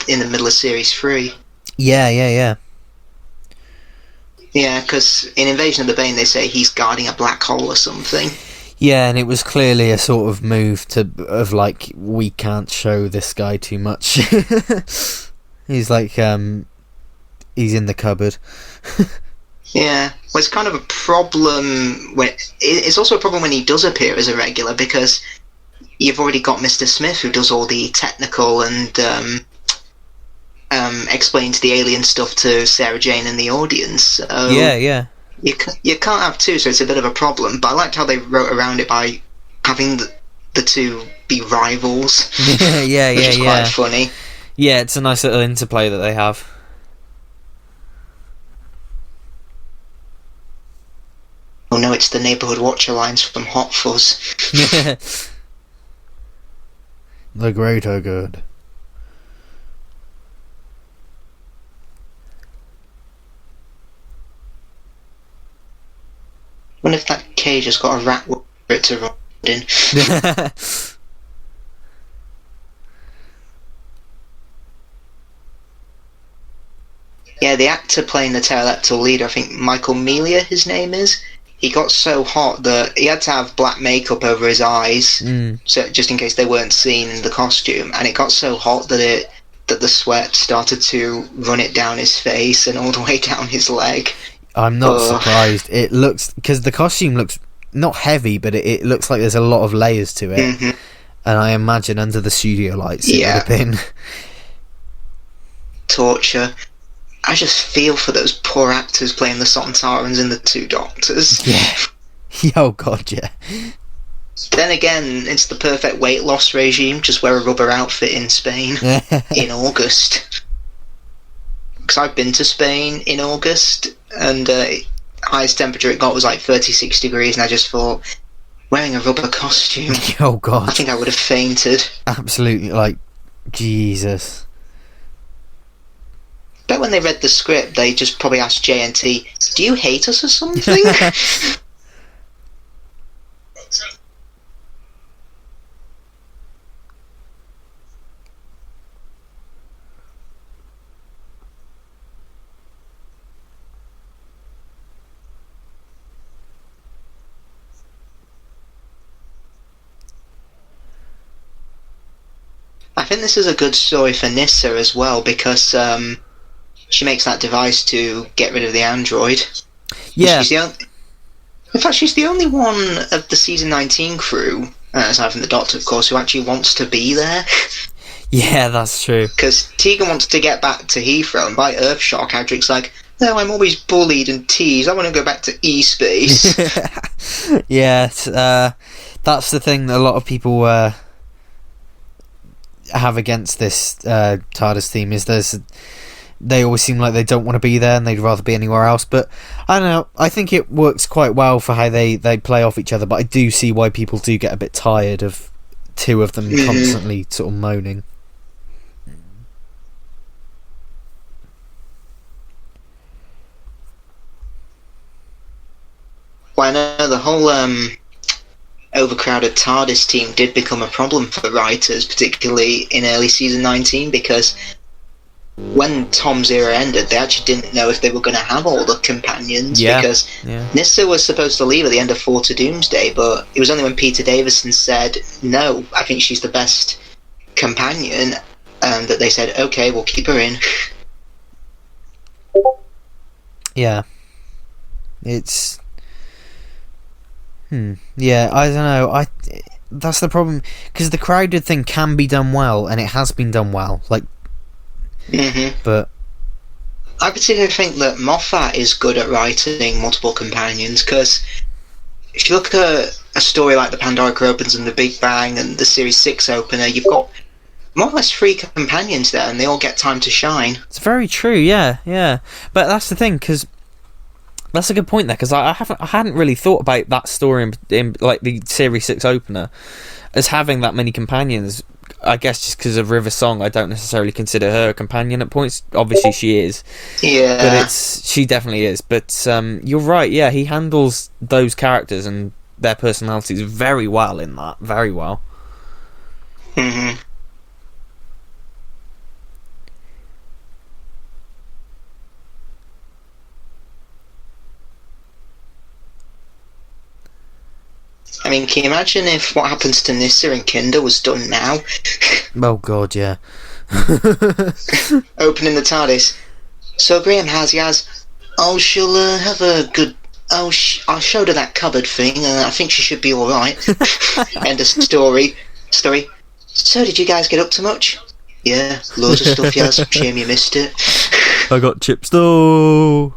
in the middle of series 3. Yeah. Yeah, because in Invasion of the Bane they say he's guarding a black hole or something. Yeah, and it was clearly a sort of move of like, we can't show this guy too much. He's like, he's in the cupboard. Yeah, well, it's kind of a problem it's also a problem when he does appear as a regular, because you've already got Mr. Smith who does all the technical and explains the alien stuff to Sarah Jane and the audience. So Yeah. You can't have two, so it's a bit of a problem. But I liked how they wrote around it by having the two be rivals. yeah, which is quite funny. Yeah, it's a nice little interplay that they have. Oh no, it's the Neighbourhood Watch Alliance from Hot Fuzz. The greater good. I wonder if that cage has got a rat for it to run in. Yeah, the actor playing the Pteroleptal leader, I think Michael Melia, his name is. he got so hot that he had to have black makeup over his eyes, so just in case they weren't seen in the costume. And it got so hot that the sweat started to run it down his face and all the way down his leg. I'm not surprised. It looks, because the costume looks not heavy, but it looks like there's a lot of layers to it. And I imagine under the studio lights it would have been torture. I just feel for those poor actors playing the Sontarans and the two Doctors. Yeah. Oh god, yeah. Then again, it's the perfect weight loss regime. Just wear a rubber outfit in Spain in August. Because I've been to Spain in August, and highest temperature it got was like 36 degrees, and I just thought, wearing a rubber costume, oh god, I think I would have fainted. Absolutely, like, Jesus. Bet when they read the script, they just probably asked JNT, do you hate us or something? I think this is a good story for Nyssa as well, because she makes that device to get rid of the android. Yeah. In fact, she's the only one of the season 19 crew, aside from the Doctor, of course, who actually wants to be there. Yeah, that's true. Because Tegan wants to get back to Heathrow, and by Earthshock, Adric's like, no, I'm always bullied and teased. I want to go back to E-Space. Yeah, that's the thing that a lot of people have against this TARDIS theme, is they always seem like they don't want to be there and they'd rather be anywhere else. But I don't know, I think it works quite well for how they play off each other, but I do see why people do get a bit tired of two of them constantly sort of moaning. Well, I know the whole overcrowded TARDIS team did become a problem for writers, particularly in early season 19, because when Tom's era ended, they actually didn't know if they were going to have all the companions, because Nyssa was supposed to leave at the end of 4 to Doomsday, but it was only when Peter Davison said, no, I think she's the best companion, that they said, okay, we'll keep her in. Yeah. It's... Yeah, I don't know. That's the problem, because the crowded thing can be done well, and it has been done well. Like, but I particularly think that Moffat is good at writing multiple companions, because if you look at a story like the Pandorica Opens and the Big Bang and the Series 6 opener, you've got more or less 3 companions there, and they all get time to shine. It's very true, yeah. But that's the thing, because that's a good point there, because I hadn't really thought about that story in like the Series 6 opener as having that many companions. I guess just because of River Song, I don't necessarily consider her a companion at points. Obviously she is. Yeah. But she definitely is. But you're right, yeah, he handles those characters and their personalities very well in that. Very well. I mean, can you imagine if What Happens to Nyssa and Kinder was done now? Oh god, yeah. Opening the TARDIS. So Graham has, oh, she'll have a good... Oh, I showed her that cupboard thing, and I think she should be alright. End of story. So, did you guys get up to much? Yeah, loads of stuff, yes. Shame you missed it. I got chips though.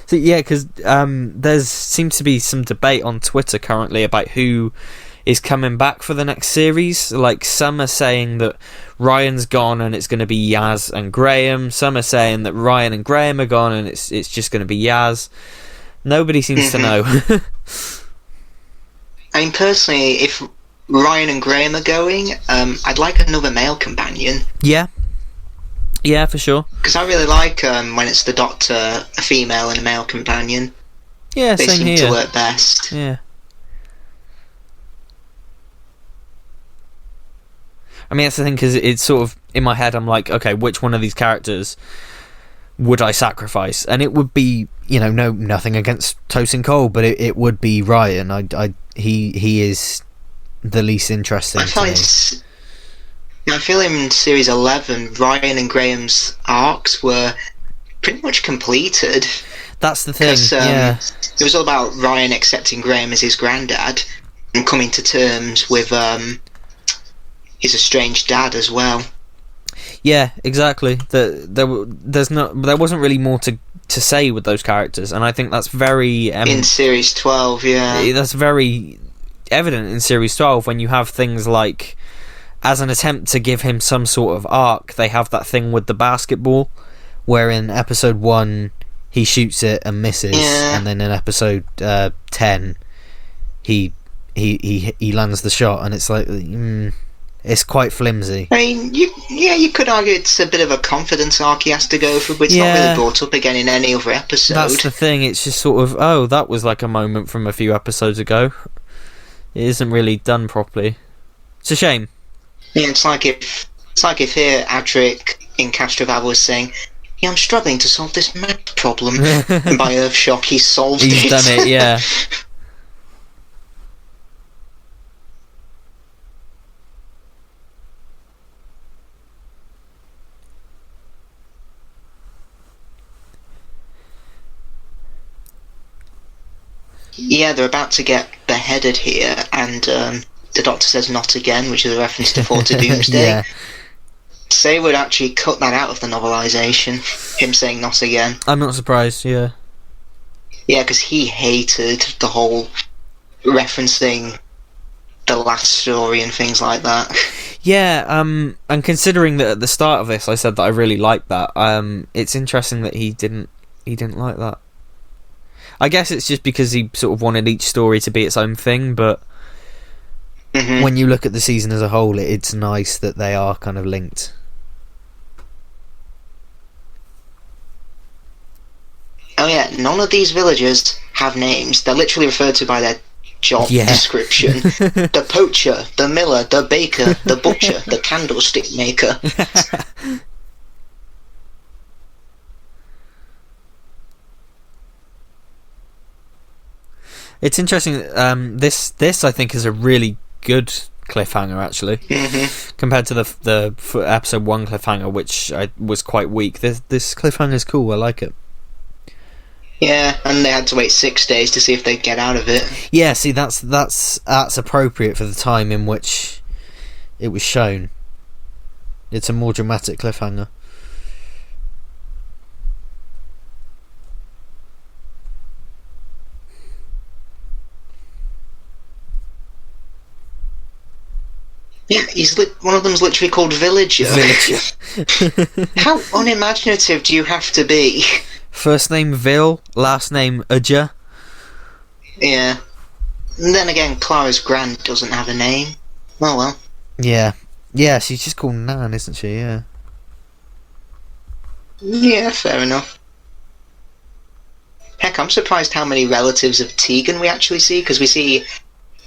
So, yeah, because there seems to be some debate on Twitter currently about who is coming back for the next series. Like, some are saying that Ryan's gone and it's going to be Yaz and Graham. Some are saying that Ryan and Graham are gone and it's just going to be Yaz. Nobody seems to know. I mean, personally, if Ryan and Graham are going, I'd like another male companion. Yeah, for sure. Because I really like when it's the Doctor, a female, and a male companion. Yeah, they same seem here. to work best. Yeah. I mean, that's the thing, because it's sort of, in my head, I'm like, okay, which one of these characters would I sacrifice? And it would be, nothing against Tosin Cole, but it would be Ryan. He is the least interesting to me. I feel in Series 11, Ryan and Graham's arcs were pretty much completed. That's the thing, It was all about Ryan accepting Graham as his granddad and coming to terms with his estranged dad as well. Yeah, exactly. There wasn't really more to say with those characters, and I think that's very... in Series 12, yeah. That's very evident in Series 12 when you have things like... As an attempt to give him some sort of arc, they have that thing with the basketball, where in episode 1 he shoots it and misses, and then in episode 10 he lands the shot, and it's like it's quite flimsy. I mean, you could argue it's a bit of a confidence arc he has to go through, but it's not really brought up again in any other episode. That's the thing. It's just sort of, that was like a moment from a few episodes ago. It isn't really done properly. It's a shame. Yeah, it's like if here Adric in Castroval was saying, "Yeah, I'm struggling to solve this math problem," and by Earthshock he's solved it. He's done it, yeah. Yeah, they're about to get beheaded here, and the Doctor says "not again," which is a reference to Fort of Doomsday. Yeah. Say would actually cut that out of the novelisation, him saying "not again." I'm not surprised, yeah. Yeah, because he hated the whole referencing the last story and things like that. Yeah, and considering that at the start of this I said that I really liked that, it's interesting that he didn't like that. I guess it's just because he sort of wanted each story to be its own thing, but when you look at the season as a whole, it's nice that they are kind of linked. Oh yeah, none of these villagers have names. They're literally referred to by their job description. The poacher, the miller, the baker, the butcher, the candlestick maker. It's interesting. This I think is a really good cliffhanger, actually, compared to the episode 1 cliffhanger, which was quite weak. This cliffhanger is cool. I like it. Yeah, and they had to wait 6 days to see if they'd get out of it. Yeah, see, that's appropriate for the time in which it was shown. It's a more dramatic cliffhanger. Yeah, one of them's literally called Villager. How unimaginative do you have to be? First name Vil, last name Uja. Yeah. And then again, Clara's grand doesn't have a name. Oh well. Yeah. Yeah, she's just called Nan, isn't she? Yeah. Yeah, fair enough. Heck, I'm surprised how many relatives of Tegan we actually see, because we see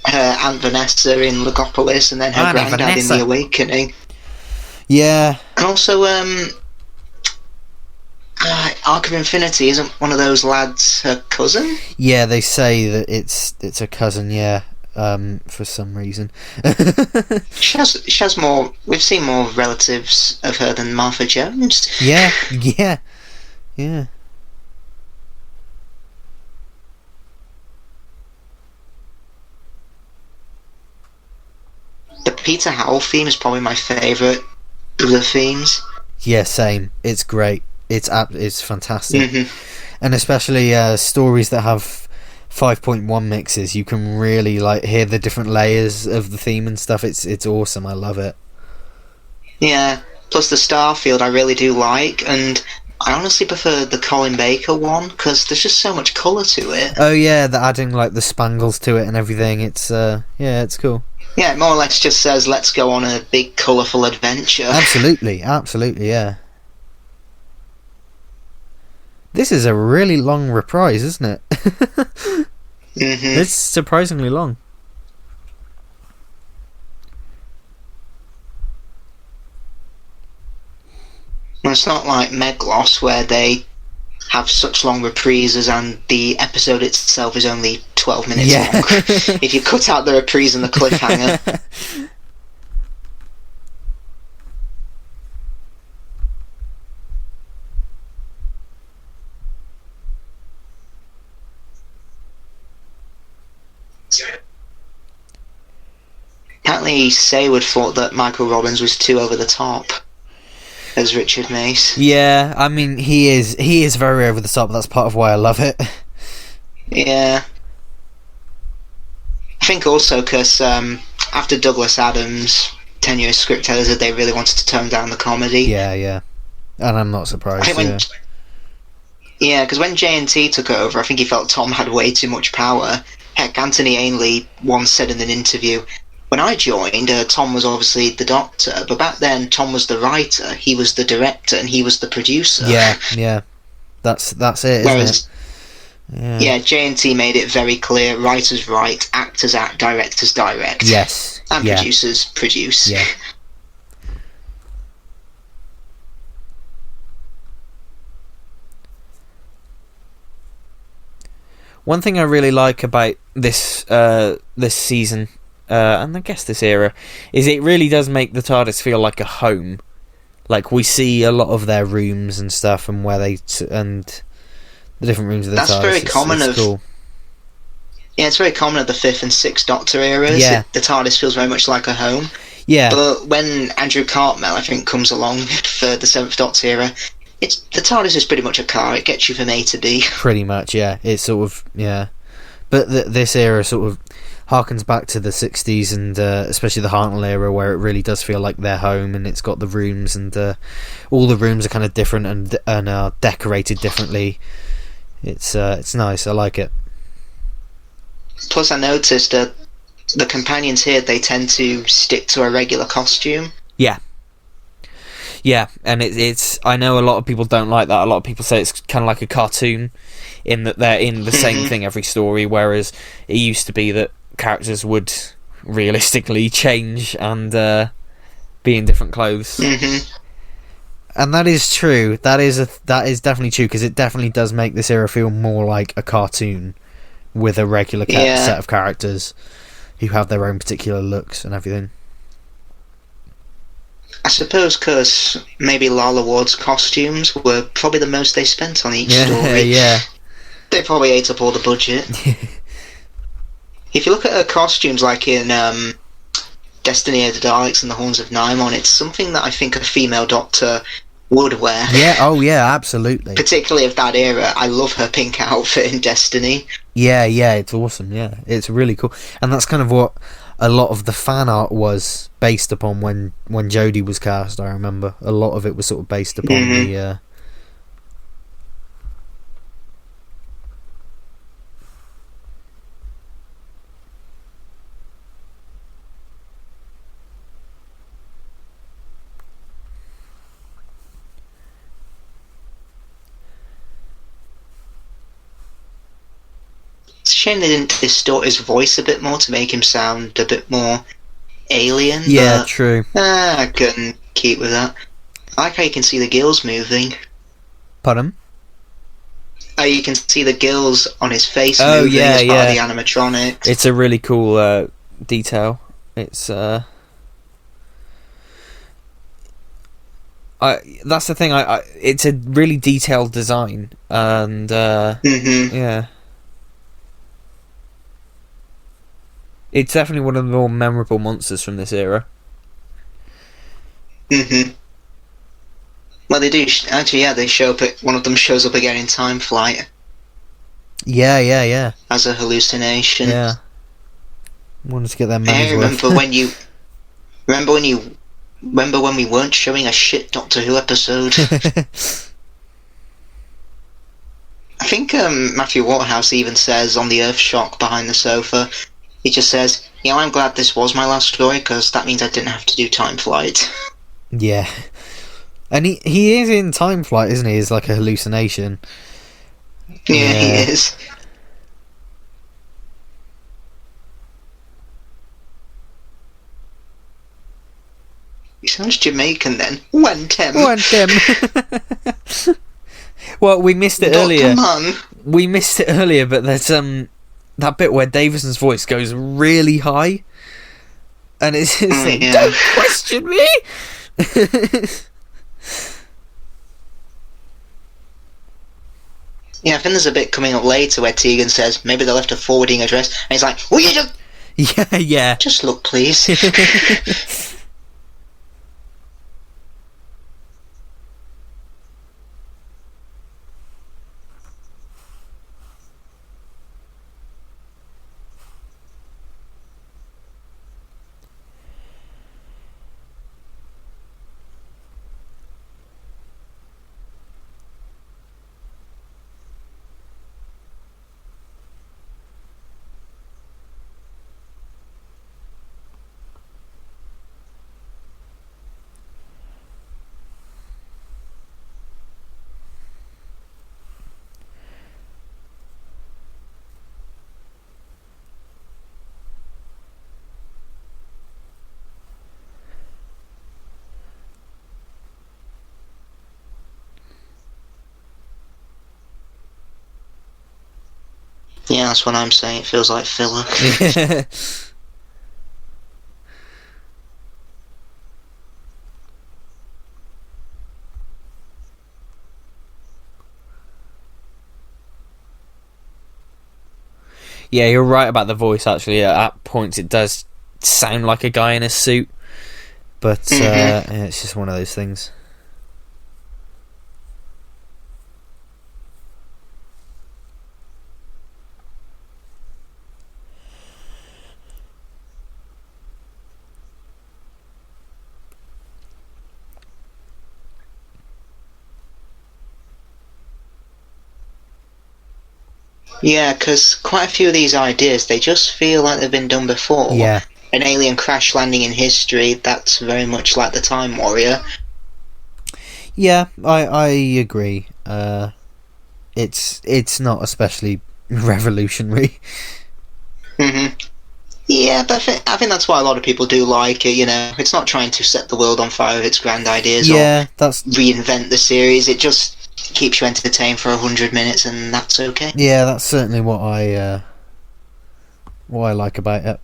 her Aunt Vanessa in Legopolis, and then her granddad in The Awakening. Yeah. And also, Arc of Infinity, isn't one of those lads her cousin? Yeah, they say that it's a cousin, yeah, for some reason. She has more... We've seen more relatives of her than Martha Jones. Yeah. The Peter Howell theme is probably my favourite of the themes. Yeah, same. It's great. It's fantastic. And especially stories that have 5.1 mixes, you can really hear the different layers of the theme and stuff. It's awesome. I love it. Yeah. Plus the Starfield I really do like, and I honestly prefer the Colin Baker one because there's just so much colour to it. Oh yeah, they're adding the spangles to it and everything. It's it's cool. Yeah, it more or less just says, let's go on a big, colourful adventure. Absolutely, yeah. This is a really long reprise, isn't it? It's surprisingly long. Well, it's not like Meglos, where they have such long reprises and the episode itself is only 12 minutes long. If you cut out the reprise and the cliffhanger. Apparently Saywood thought that Michael Robbins was too over the top as Richard Mace. Yeah, I mean, he is very over the top. That's part of why I love it. Yeah. I think also because after Douglas Adams' tenure as script editor, they really wanted to tone down the comedy. Yeah. And I'm not surprised. Because when J&T took over, I think he felt Tom had way too much power. Heck, Anthony Ainley once said in an interview, when I joined, Tom was obviously the Doctor, but back then Tom was the writer, he was the director, and he was the producer. Yeah. That's it, Whereas, isn't it? J&T made it very clear, writers write, actors act, directors direct. Yes. And producers produce. Yeah. One thing I really like about this season, and I guess this era, is it really does make the TARDIS feel like a home. Like, we see a lot of their rooms and stuff, and where and the different rooms of the TARDIS. That's very common cool. Yeah, it's very common of the 5th and 6th Doctor eras. Yeah. The TARDIS feels very much like a home. Yeah. But when Andrew Cartmel, I think, comes along for the 7th Doctor era, the TARDIS is pretty much a car. It gets you from A to B. Pretty much, yeah. It's sort of, yeah. But this era sort of harkens back to the 60s and especially the Hartnell era, where it really does feel like their home, and it's got the rooms, and all the rooms are kind of different and are decorated differently. It's nice. I like it. Plus, I noticed that the companions here, they tend to stick to a regular costume. Yeah, and it's. I know a lot of people don't like that. A lot of people say it's kind of like a cartoon, in that they're in the same thing every story, whereas it used to be that characters would realistically change and be in different clothes. And that is true. That is definitely true, because it definitely does make this era feel more like a cartoon with a regular set of characters who have their own particular looks and everything. I suppose because maybe Lala Ward's costumes were probably the most they spent on each story. Yeah. They probably ate up all the budget. If you look at her costumes, like in Destiny of the Daleks and the Horns of Nimon, it's something that I think a female Doctor would wear. Yeah, oh yeah, absolutely. Particularly of that era. I love her pink outfit in Destiny. Yeah, it's awesome, yeah. It's really cool. And that's kind of what a lot of the fan art was based upon when Jodie was cast, I remember. A lot of it was sort of based upon the... It's a shame they didn't distort his voice a bit more to make him sound a bit more alien. Yeah, true. I couldn't keep with that. I like how you can see the gills moving. Pardon? You can see the gills on his face moving as part of the animatronics. It's a really cool detail. It's that's the thing. It's a really detailed design, and yeah, it's definitely one of the more memorable monsters from this era. Well, they do actually. Yeah, they show up. One of them shows up again in Time Flight. Yeah. As a hallucination. Yeah. Wanted to get that money's worth. Remember when we weren't showing a shit Doctor Who episode? I think Matthew Waterhouse even says on the Earthshock behind the sofa, he just says, I'm glad this was my last story, because that means I didn't have to do Time Flight. Yeah. And he is in Time Flight, isn't he? It's like a hallucination. Yeah, he is. sounds Jamaican then. Went him. Well, we missed it earlier. Man. We missed it earlier, but there's that bit where Davison's voice goes really high, and it's like, yeah. "Don't question me." Yeah, I think there's a bit coming up later where Tegan says maybe they left a forwarding address, and he's like, "Will you just Yeah. just look, please?" Yeah, that's what I'm saying. It feels like filler. Yeah, you're right about the voice, actually. At points it does sound like a guy in a suit, but yeah, it's just one of those things. Yeah, because quite a few of these ideas, they just feel like they've been done before. Yeah. An alien crash landing in history, that's very much like the Time Warrior. Yeah, I agree. It's not especially revolutionary. Yeah, but I think that's why a lot of people do like it, you know. It's not trying to set the world on fire with its grand ideas or that's reinvent the series. It just keeps you entertained for 100 minutes, and that's okay. Yeah, that's certainly what I like about it.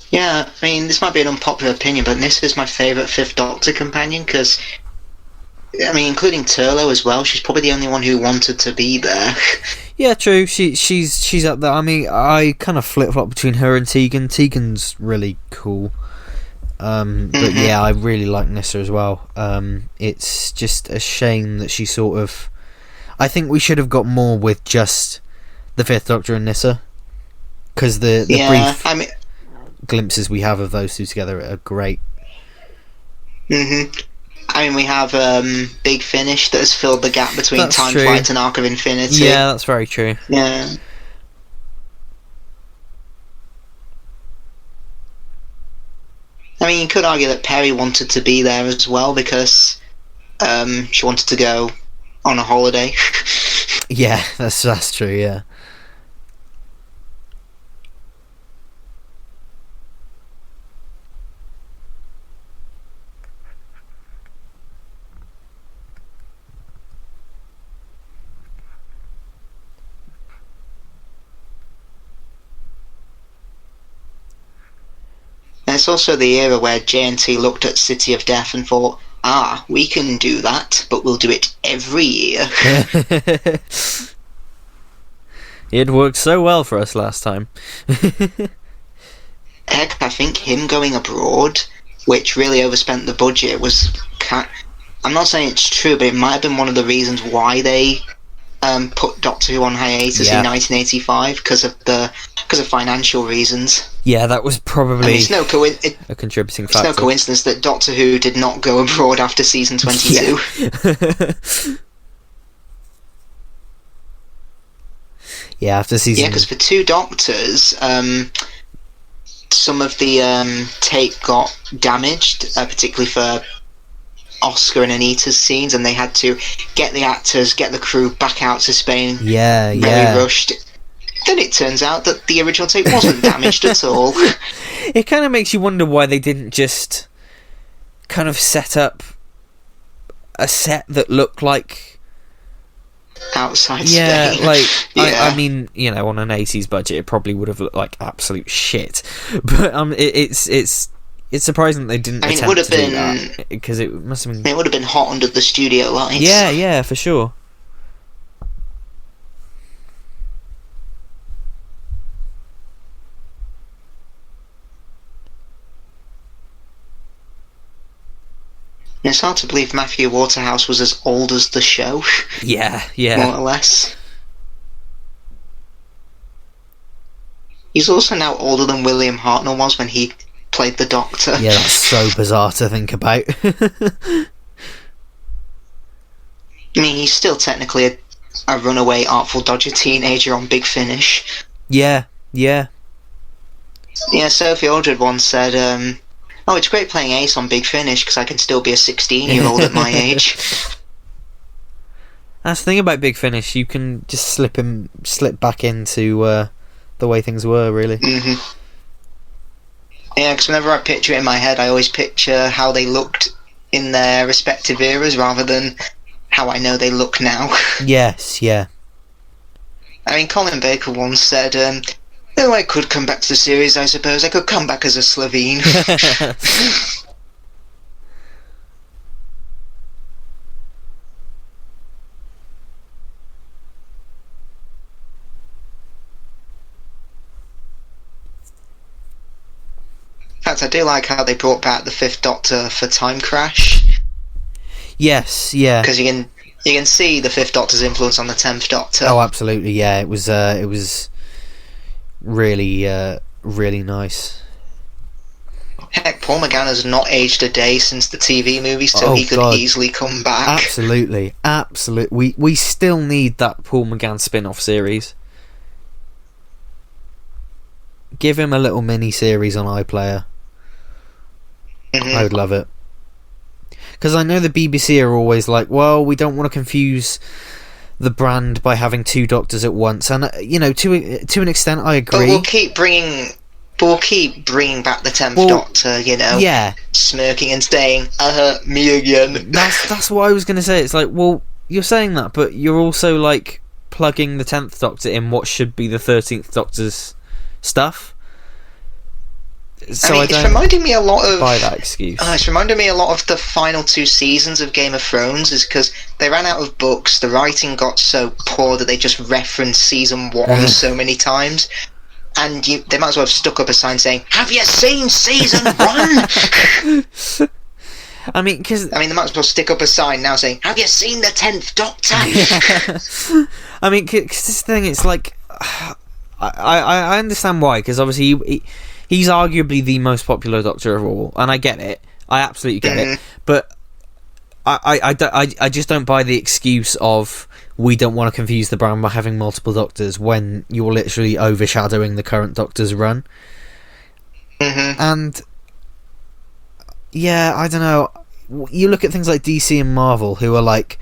Yeah, I mean, this might be an unpopular opinion, but Nissa's my favourite Fifth Doctor companion, because, I mean, including Turlo as well, she's probably the only one who wanted to be there. Yeah, true. She's up there. I mean, I kind of flip-flop between her and Tegan. Tegan's really cool. But yeah, I really like Nyssa as well. It's just a shame that she sort of... I think we should have got more with just the Fifth Doctor and Nyssa, because the brief glimpses we have of those two together are great. I mean, we have Big Finish that has filled the gap between That's Time true. Flight and Arc of Infinity. Yeah, that's very true. Yeah. I mean, you could argue that Perry wanted to be there as well, because she wanted to go on a holiday. Yeah, that's true, yeah. And it's also the era where JNT looked at City of Death and thought, we can do that, but we'll do it every year. It worked so well for us last time. Heck, I think him going abroad, which really overspent the budget, was... I'm not saying it's true, but it might have been one of the reasons why they put Doctor Who on hiatus in 1985 because of financial reasons. Yeah, that was probably it's a contributing factor. It's no coincidence that Doctor Who did not go abroad after season 22. Yeah, after season... Yeah, because for 2 Doctors, some of the tape got damaged, particularly for Oscar and Anita's scenes, and they had to get the actors, get the crew back out to Spain. Very rushed. Then it turns out that the original tape wasn't damaged at all. It kind of makes you wonder why they didn't just kind of set up a set that looked like outside Spain. I mean, you know, on an 80s budget, it probably would have looked like absolute shit. But it's surprising that they didn't attempt to do that, because it must have been... It would have been hot under the studio lights. Yeah, for sure. It's hard to believe Matthew Waterhouse was as old as the show. Yeah. More or less. He's also now older than William Hartnell was when he played the Doctor. Yeah, that's so bizarre to think about. I mean, he's still technically a runaway, artful, dodgy teenager on Big Finish. Yeah. Yeah, Sophie Aldred once said, "Oh, it's great playing Ace on Big Finish because I can still be a 16-year-old at my age." That's the thing about Big Finish. You can just slip back into the way things were, really. Mm-hmm. Yeah, because whenever I picture it in my head, I always picture how they looked in their respective eras rather than how I know they look now. Yes, yeah. I mean, Colin Baker once said, "Oh, I could come back to the series, I suppose. I could come back as a Slovene." In fact, I do like how they brought back the 5th Doctor for Time Crash. Yes, yeah. Because you can see the 5th Doctor's influence on the 10th Doctor. Oh, absolutely, yeah. It was really, really nice. Heck, Paul McGann has not aged a day since the TV movie, so he could easily come back. Absolutely. We still need that Paul McGann spin-off series. Give him a little mini-series on iPlayer. I would love it. Because I know the BBC are always like, well, we don't want to confuse the brand by having 2 Doctors at once, and you know, to an extent, I agree. But we'll keep bringing back the 10th Doctor, you know, smirking and saying, me again." That's what I was going to say. It's like, well, you're saying that, but you're also like plugging the 10th Doctor in what should be the 13th Doctor's stuff. So I mean, it's reminding me a lot of... By that excuse. It's reminded me a lot of the final 2 seasons of Game of Thrones, is because they ran out of books, the writing got so poor that they just referenced season 1 so many times, and they might as well have stuck up a sign saying, "Have you seen season 1?" I mean, they might as well stick up a sign now saying, "Have you seen the 10th Doctor?" I mean, because this thing, it's like... I understand why, because obviously he's arguably the most popular Doctor of all, and I get it. I absolutely get it. But I just don't buy the excuse of, we don't want to confuse the brand by having multiple Doctors, when you're literally overshadowing the current Doctor's run. And yeah, I don't know. You look at things like DC and Marvel, who are like,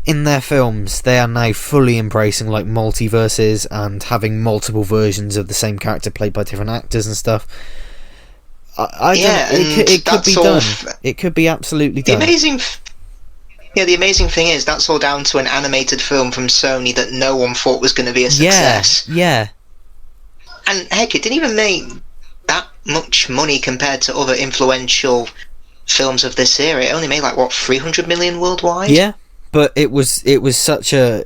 in their films, they are now fully embracing like multiverses and having multiple versions of the same character played by different actors and stuff. It could be done. It could be absolutely done. The amazing thing is, that's all down to an animated film from Sony that no one thought was going to be a success. Yeah. And heck, it didn't even make that much money compared to other influential films of this era. It only made like, what, 300 million worldwide? Yeah. But it was such a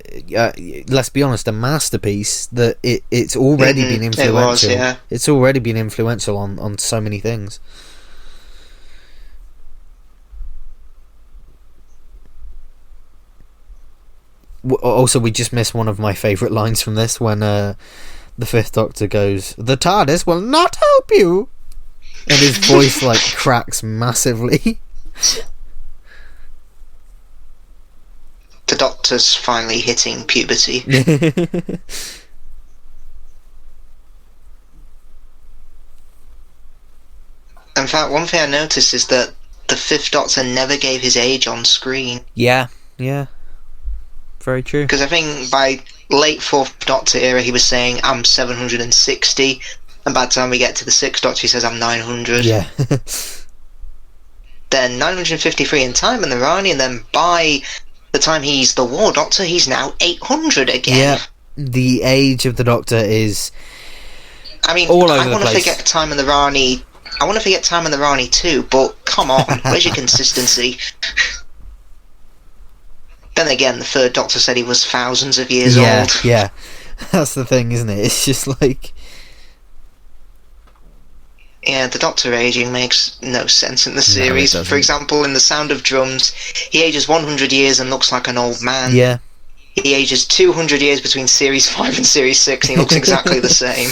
let's be honest, a masterpiece that it's already been influential. It was, yeah. It's already been influential on so many things. Also, we just missed one of my favourite lines from this when the Fifth Doctor goes, "The TARDIS will not help you," and his voice like cracks massively. The Doctor's finally hitting puberty. In fact, one thing I noticed is that the Fifth Doctor never gave his age on screen. Yeah, very true. Because I think by late Fourth Doctor era, he was saying, "I'm 760," and by the time we get to the Sixth Doctor, he says, "I'm 900." Yeah. Then 953 in Time and the Rani, and then by the time he's the War Doctor, he's now 800 again. Yeah, the age of the Doctor is. I mean, all over I the want to place. forget Time and the Rani. I want to forget Time and the Rani too, but come on, where's your consistency? Then again, the Third Doctor said he was thousands of years old. Yeah, that's the thing, isn't it? It's just like... Yeah, the Doctor aging makes no sense in the No, it series. doesn't. For example, in The Sound of Drums, he ages 100 years and looks like an old man. Yeah. He ages 200 years between Series 5 and Series 6, and he looks exactly the same.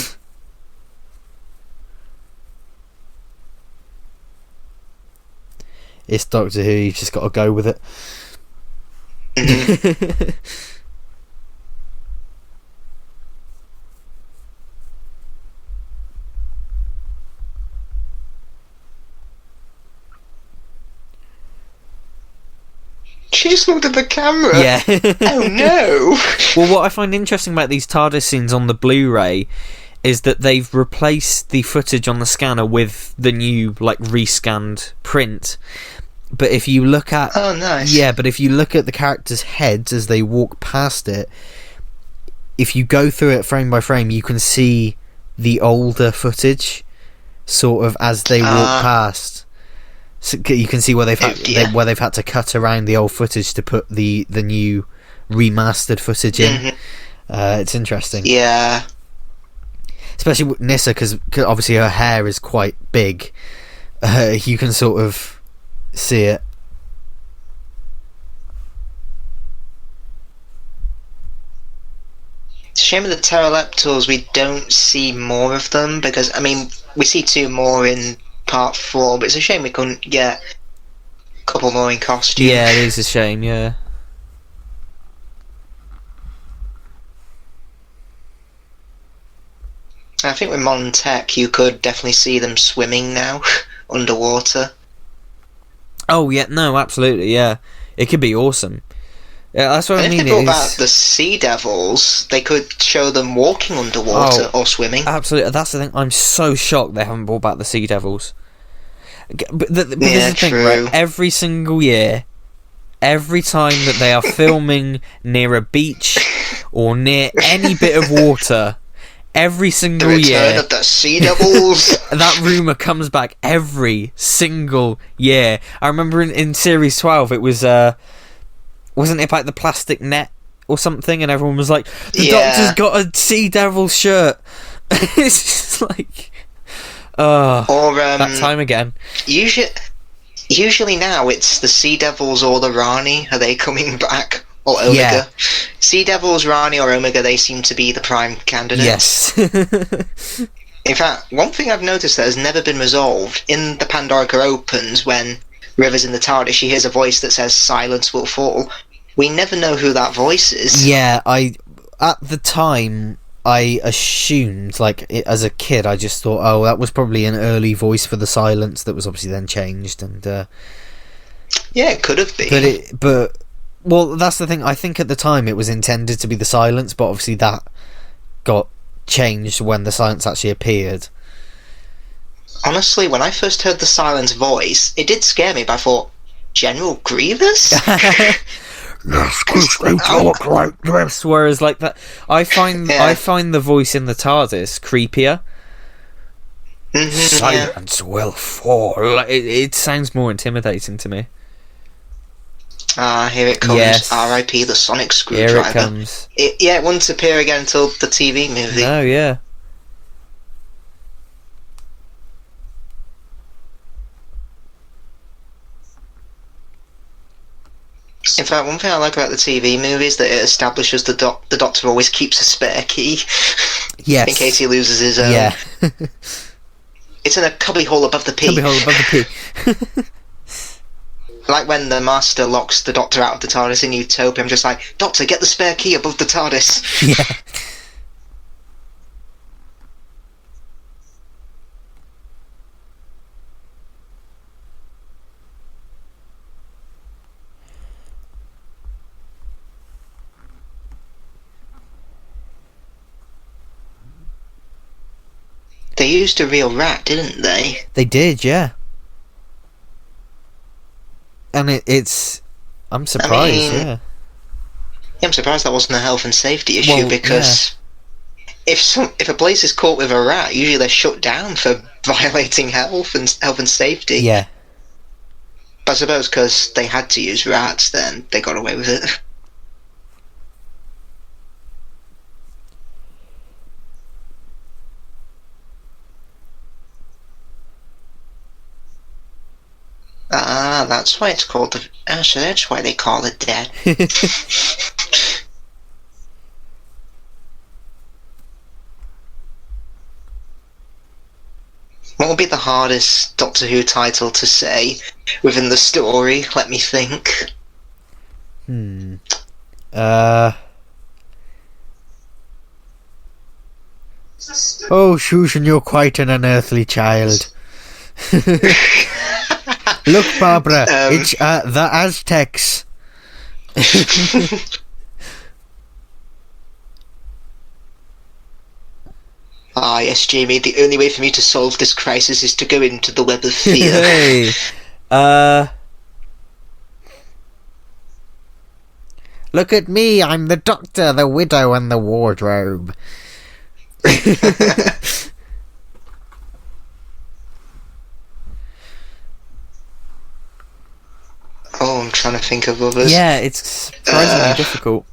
It's Doctor Who, you've just got to go with it. Mhm. She just looked at the camera. Yeah. Oh no! Well, what I find interesting about these TARDIS scenes on the Blu-ray is that they've replaced the footage on the scanner with the new, like, rescanned print. But if you look at... Oh, nice. Yeah, but if you look at the characters' heads as they walk past it, if you go through it frame by frame, you can see the older footage, sort of, as they walk past. So you can see where they've had to cut around the old footage to put the new remastered footage in. It's interesting. Yeah. Especially with Nyssa, because obviously her hair is quite big. You can sort of see it. It's a shame of the pteroleptals we don't see more of them, because, I mean, we see two more in part 4, but it's a shame we couldn't get a couple more in costume. Yeah, it is a shame, yeah. I think with modern tech, you could definitely see them swimming now, underwater. Oh, yeah, no, absolutely, yeah. It could be awesome. Yeah, that's what And I mean. if they brought back the sea devils, they could show them walking underwater or swimming. Absolutely, that's the thing. I'm so shocked they haven't brought back the Sea Devils. But this is the thing, true. right? Every single year, every time that they are filming near a beach or near any bit of water, every single The return year, of the sea devils. that rumour comes back every single year. I remember in Series 12, it was... wasn't it about the plastic net or something, and everyone was like, the Doctor's got a Sea Devil shirt. It's just like, or that time again. Usually now it's the Sea Devils or the Rani. Are they coming back? Or Omega? Yeah. Sea Devils, Rani or Omega, they seem to be the prime candidates. Yes. In fact, one thing I've noticed that has never been resolved, in the Pandorica Opens, when River's in the TARDIS, she hears a voice that says, "Silence will fall." We never know who that voice is. Yeah, at the time, I assumed, like, as a kid, I just thought, oh, that was probably an early voice for the Silence that was obviously then changed, and... yeah, it could have been. Well, that's the thing, I think at the time it was intended to be the Silence, but obviously that got changed when the Silence actually appeared. Honestly, when I first heard the Silence voice, it did scare me, but I thought, General Grievous? Yes, because they talk like this. Whereas, like that, I find the voice in the TARDIS creepier. Silence will fall. It sounds more intimidating to me. Here it comes. Yes. R.I.P. the Sonic Screwdriver. Here it comes. It wouldn't appear again until the TV movie. Oh yeah. In fact, one thing I like about the TV movies that it establishes the Doctor always keeps a spare key. Yes. In case he loses his own. Yeah. It's in a cubby hole above the P. Cubby hole above the P. Like when the Master locks the Doctor out of the TARDIS in Utopia, I'm just like, Doctor, get the spare key above the TARDIS. Yeah. They used a real rat, didn't they? They did, yeah. And it's... I'm surprised, yeah. I'm surprised that wasn't a health and safety issue, because if a place is caught with a rat, usually they're shut down for violating health and safety. Yeah. But I suppose because they had to use rats, then they got away with it. Ah, that's why it's called the... Actually, that's why they call it that. What would be the hardest Doctor Who title to say within the story? Let me think. Oh, Susan, you're quite an unearthly child. Look, Barbara, it's the Aztecs. Ah, yes, Jamie, the only way for me to solve this crisis is to go into the web of fear. Hey, look at me, I'm the Doctor, the Widow, and the Wardrobe. Oh, I'm trying to think of others. Yeah, it's surprisingly difficult.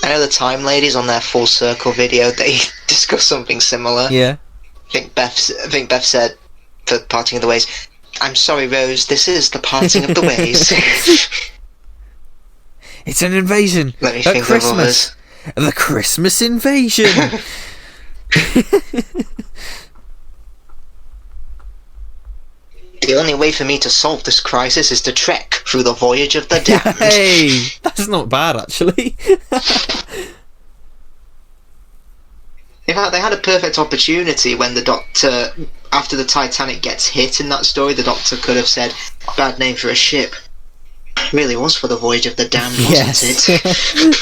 I know the Time Ladies on their Full Circle video, they discuss something similar. Yeah. I think Beth said, for Parting of the Ways, I'm sorry, Rose, this is the Parting of the Ways. It's an invasion. Let me at think Christmas. of others. The Christmas invasion. The only way for me to solve this crisis is to trek through the voyage of the damned. Hey, that's not bad, actually. In fact, they had a perfect opportunity when the Doctor, after the Titanic gets hit in that story, the Doctor could have said, bad name for a ship. It really was for the voyage of the damned, wasn't it?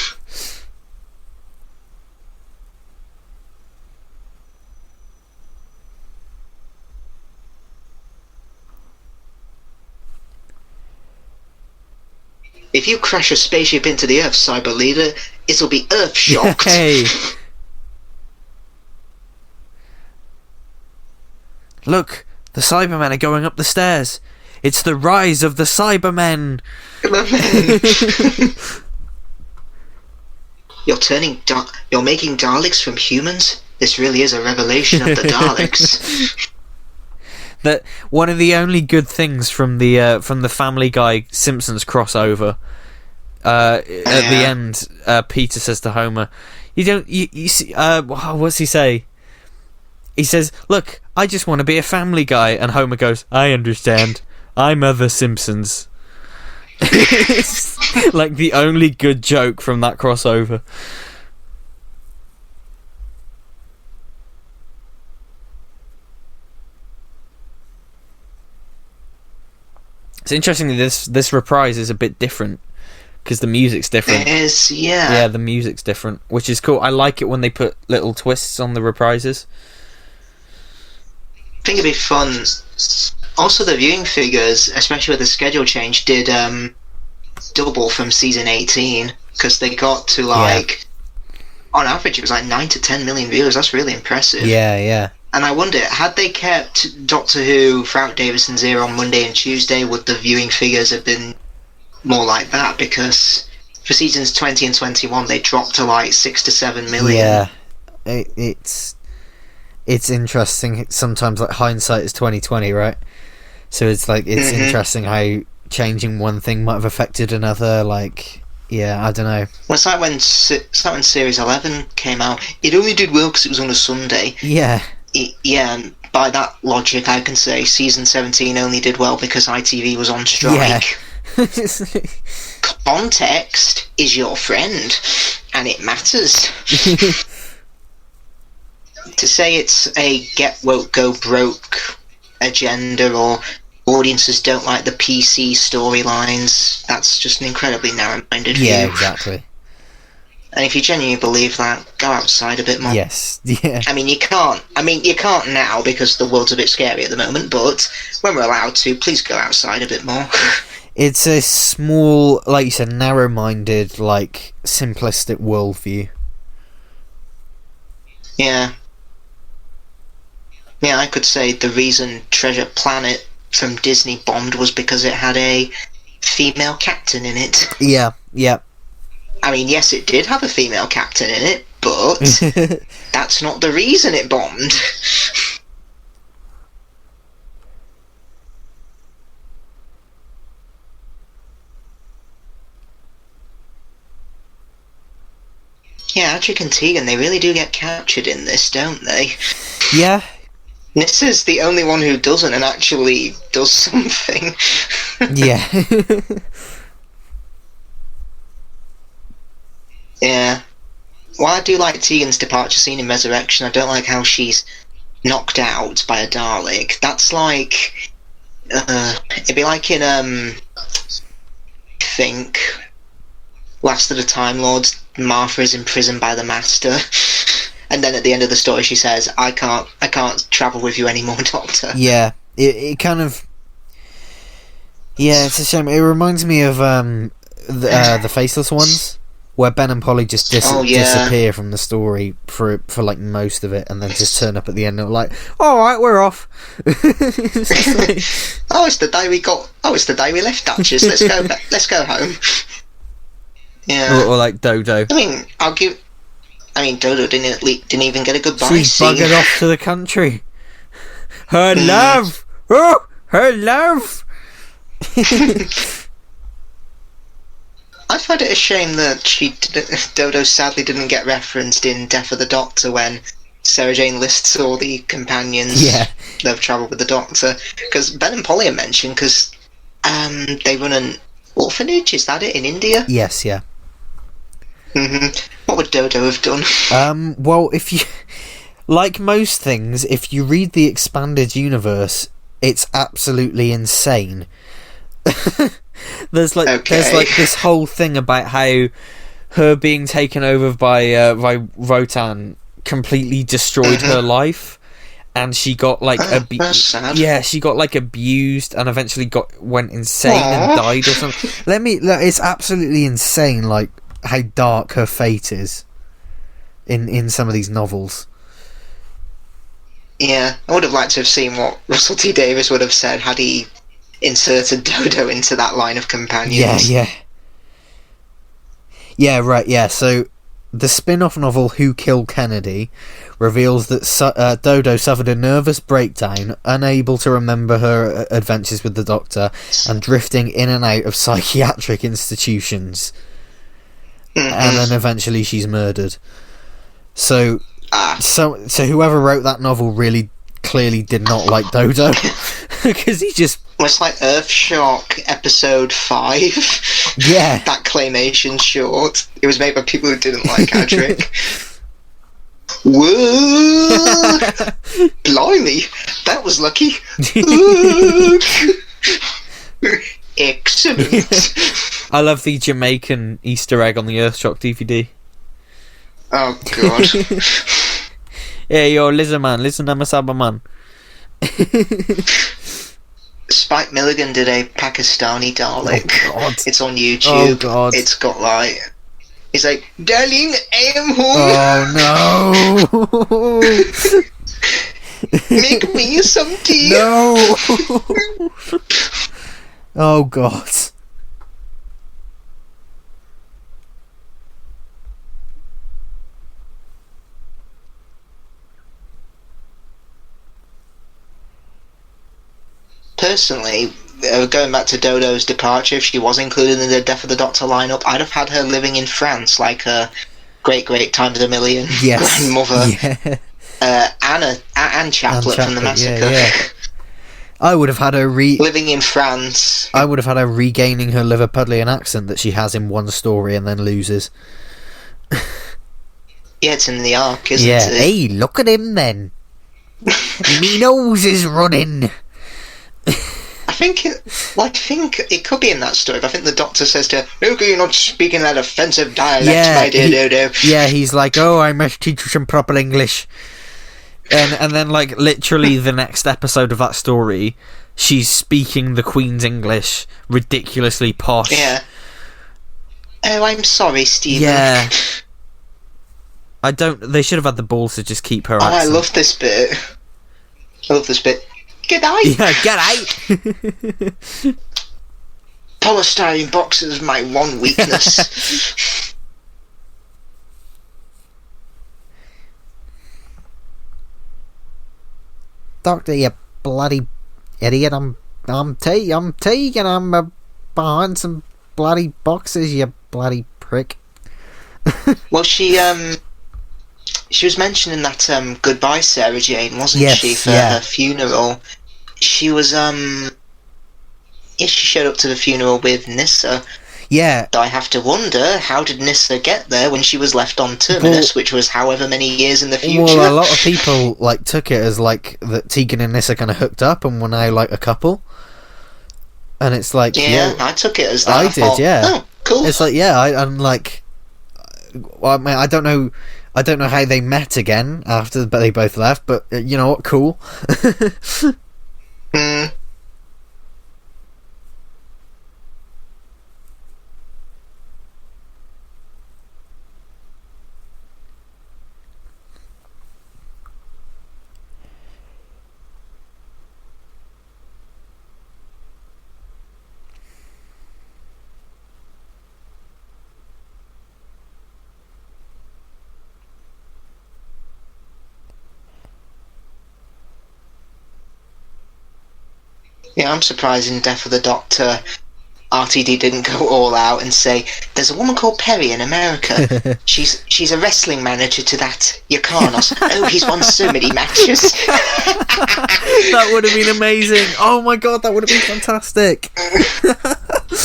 If you crash a spaceship into the Earth, Cyber Leader, it'll be Earth shocked. Hey. Look, the Cybermen are going up the stairs. It's the rise of the Cybermen. You're making Daleks from humans? This really is a revelation of the Daleks. That one of the only good things from the Family Guy Simpsons crossover. At the end, Peter says to Homer, "You see, what's he say? He says, look, I just want to be a family guy," and Homer goes, "I understand. I'm Other Simpsons." It's like the only good joke from that crossover. It's interesting that this reprise is a bit different because the music's different. It is, yeah. Yeah, the music's different, which is cool. I like it when they put little twists on the reprises. I think it'd be fun. Also, the viewing figures, especially with the schedule change, did double from season 18 because they got to on average, it was like 9 to 10 million viewers. That's really impressive. Yeah, yeah. And I wonder, had they kept Doctor Who throughout Davison's era on Monday and Tuesday, would the viewing figures have been more like that? Because for seasons 20 and 21, they dropped to like 6 to 7 million. Yeah, it's interesting. Sometimes, like, hindsight is 20/20, right? So it's like it's Mhm. interesting how changing one thing might have affected another. Like, yeah, I don't know. Well, it's like when Series 11 came out. It only did well because it was on a Sunday. Yeah, Yeah, and by that logic, I can say Season 17 only did well because ITV was on yeah. strike. Context is your friend, and it matters. To say it's a get woke, go broke agenda, or audiences don't like the PC storylines, that's just an incredibly narrow-minded Yeah, view. exactly. And if you genuinely believe that, go outside a bit more. Yes, yeah. I mean, you can't now because the world's a bit scary at the moment, but when we're allowed to, please go outside a bit more. It's a small, like you said, narrow-minded, like, simplistic worldview. Yeah. Yeah, I could say the reason Treasure Planet from Disney bombed was because it had a female captain in it. Yeah, yeah. I mean, yes, it did have a female captain in it, but that's not the reason it bombed. Yeah, Adric and Tegan, they really do get captured in this, don't they? Yeah. Nissa's the only one who doesn't and actually does something. Yeah. Yeah. While I do like Tegan's departure scene in Resurrection, I don't like how she's knocked out by a Dalek. That's like... it'd be like in, I think... Last of the Time Lords, Martha is imprisoned by the Master. And then at the end of the story she says, I can't travel with you anymore, Doctor. Yeah. It kind of... Yeah, it's a shame. It reminds me of the Faceless Ones, where Ben and Polly just disappear from the story for like most of it, and then just turn up at the end and like, all right, we're off. It's the day we left Duchess. Let's go home. Yeah. Or like Dodo. I mean, Dodo didn't even get a goodbye She's scene. buggered off to the country. Her love. Oh, her love. I find it a shame that Dodo sadly didn't get referenced in Death of the Doctor when Sarah Jane lists all the companions that have travelled with the Doctor. Because Ben and Polly are mentioned because they run an orphanage, is that it, in India? Yes, yeah. What would Dodo have done? Well, if you... Like most things, if you read the expanded universe, it's absolutely insane. There's this whole thing about how her being taken over by Rotan completely destroyed her life, and she got like that's sad. Yeah, she got like abused and eventually went insane and died or something. It's absolutely insane, like how dark her fate is in some of these novels. Yeah, I would have liked to have seen what Russell T Davies would have said had he inserted Dodo into that line of companions. Yeah, right, yeah. So the spin-off novel Who Killed Kennedy reveals that Dodo suffered a nervous breakdown, unable to remember her adventures with the Doctor, and drifting in and out of psychiatric institutions. And then eventually she's murdered. So whoever wrote that novel really clearly did not like Dodo. Because he just... Well, it's like Earthshock episode 5. Yeah. That claymation short. It was made by people who didn't like Adric. Whoa! Blimey, that was lucky. Excellent. I love the Jamaican Easter egg on the Earthshock DVD. Oh god. Hey yo, listen man, listen to Masaba man. Spike Milligan did a Pakistani Dalek. Oh god. It's on YouTube. Oh god. It's got like... He's like, darling, I am home. Oh no. Make me some tea. No. Oh god. personally, going back to Dodo's departure, if she was included in the Death of the Doctor lineup, I'd have had her living in France like a great times a million grandmother. Yeah. Anne Chaplet from the Massacre. Yeah. I would have had her living in France. I would have had her regaining her Liverpudlian accent that she has in one story and then loses. Yeah, it's in the arc, isn't it? Yeah. Hey, look at him then. Me nose is running. I think it could be in that story, but I think the Doctor says to her, "How can you not speak in that offensive dialect, my dear Dodo?" Yeah, he's like, "Oh, I must teach you some proper English." And then, like, literally the next episode of that story, she's speaking the Queen's English, ridiculously posh. Yeah. Oh, I'm sorry, Stephen. Yeah. They should have had the balls to just keep her accent. I love this bit. G'day! Yeah, g'day! Polystyrene boxes is my one weakness. Doctor, you bloody idiot! I'm Tegan. I'm behind some bloody boxes. You bloody prick. Well, she was mentioning that goodbye Sarah Jane, wasn't she, for her funeral? She was she showed up to the funeral with Nyssa. Yeah. I have to wonder, how did Nyssa get there when she was left on Terminus, which was however many years in the future? Well, a lot of people like took it as like that Tegan and Nyssa kind of hooked up and were now like a couple. And it's like, yeah, I took it as that. I did, yeah. Oh, cool. It's like, yeah, I'm like, well, I mean, I don't know how they met again after, but they both left. But you know what? Cool. Yeah, I'm surprised in Death of the Doctor, RTD didn't go all out and say, "There's a woman called Perry in America. She's a wrestling manager to that Yakarnos. Oh, he's won so many matches." That would have been amazing. Oh my god, that would have been fantastic.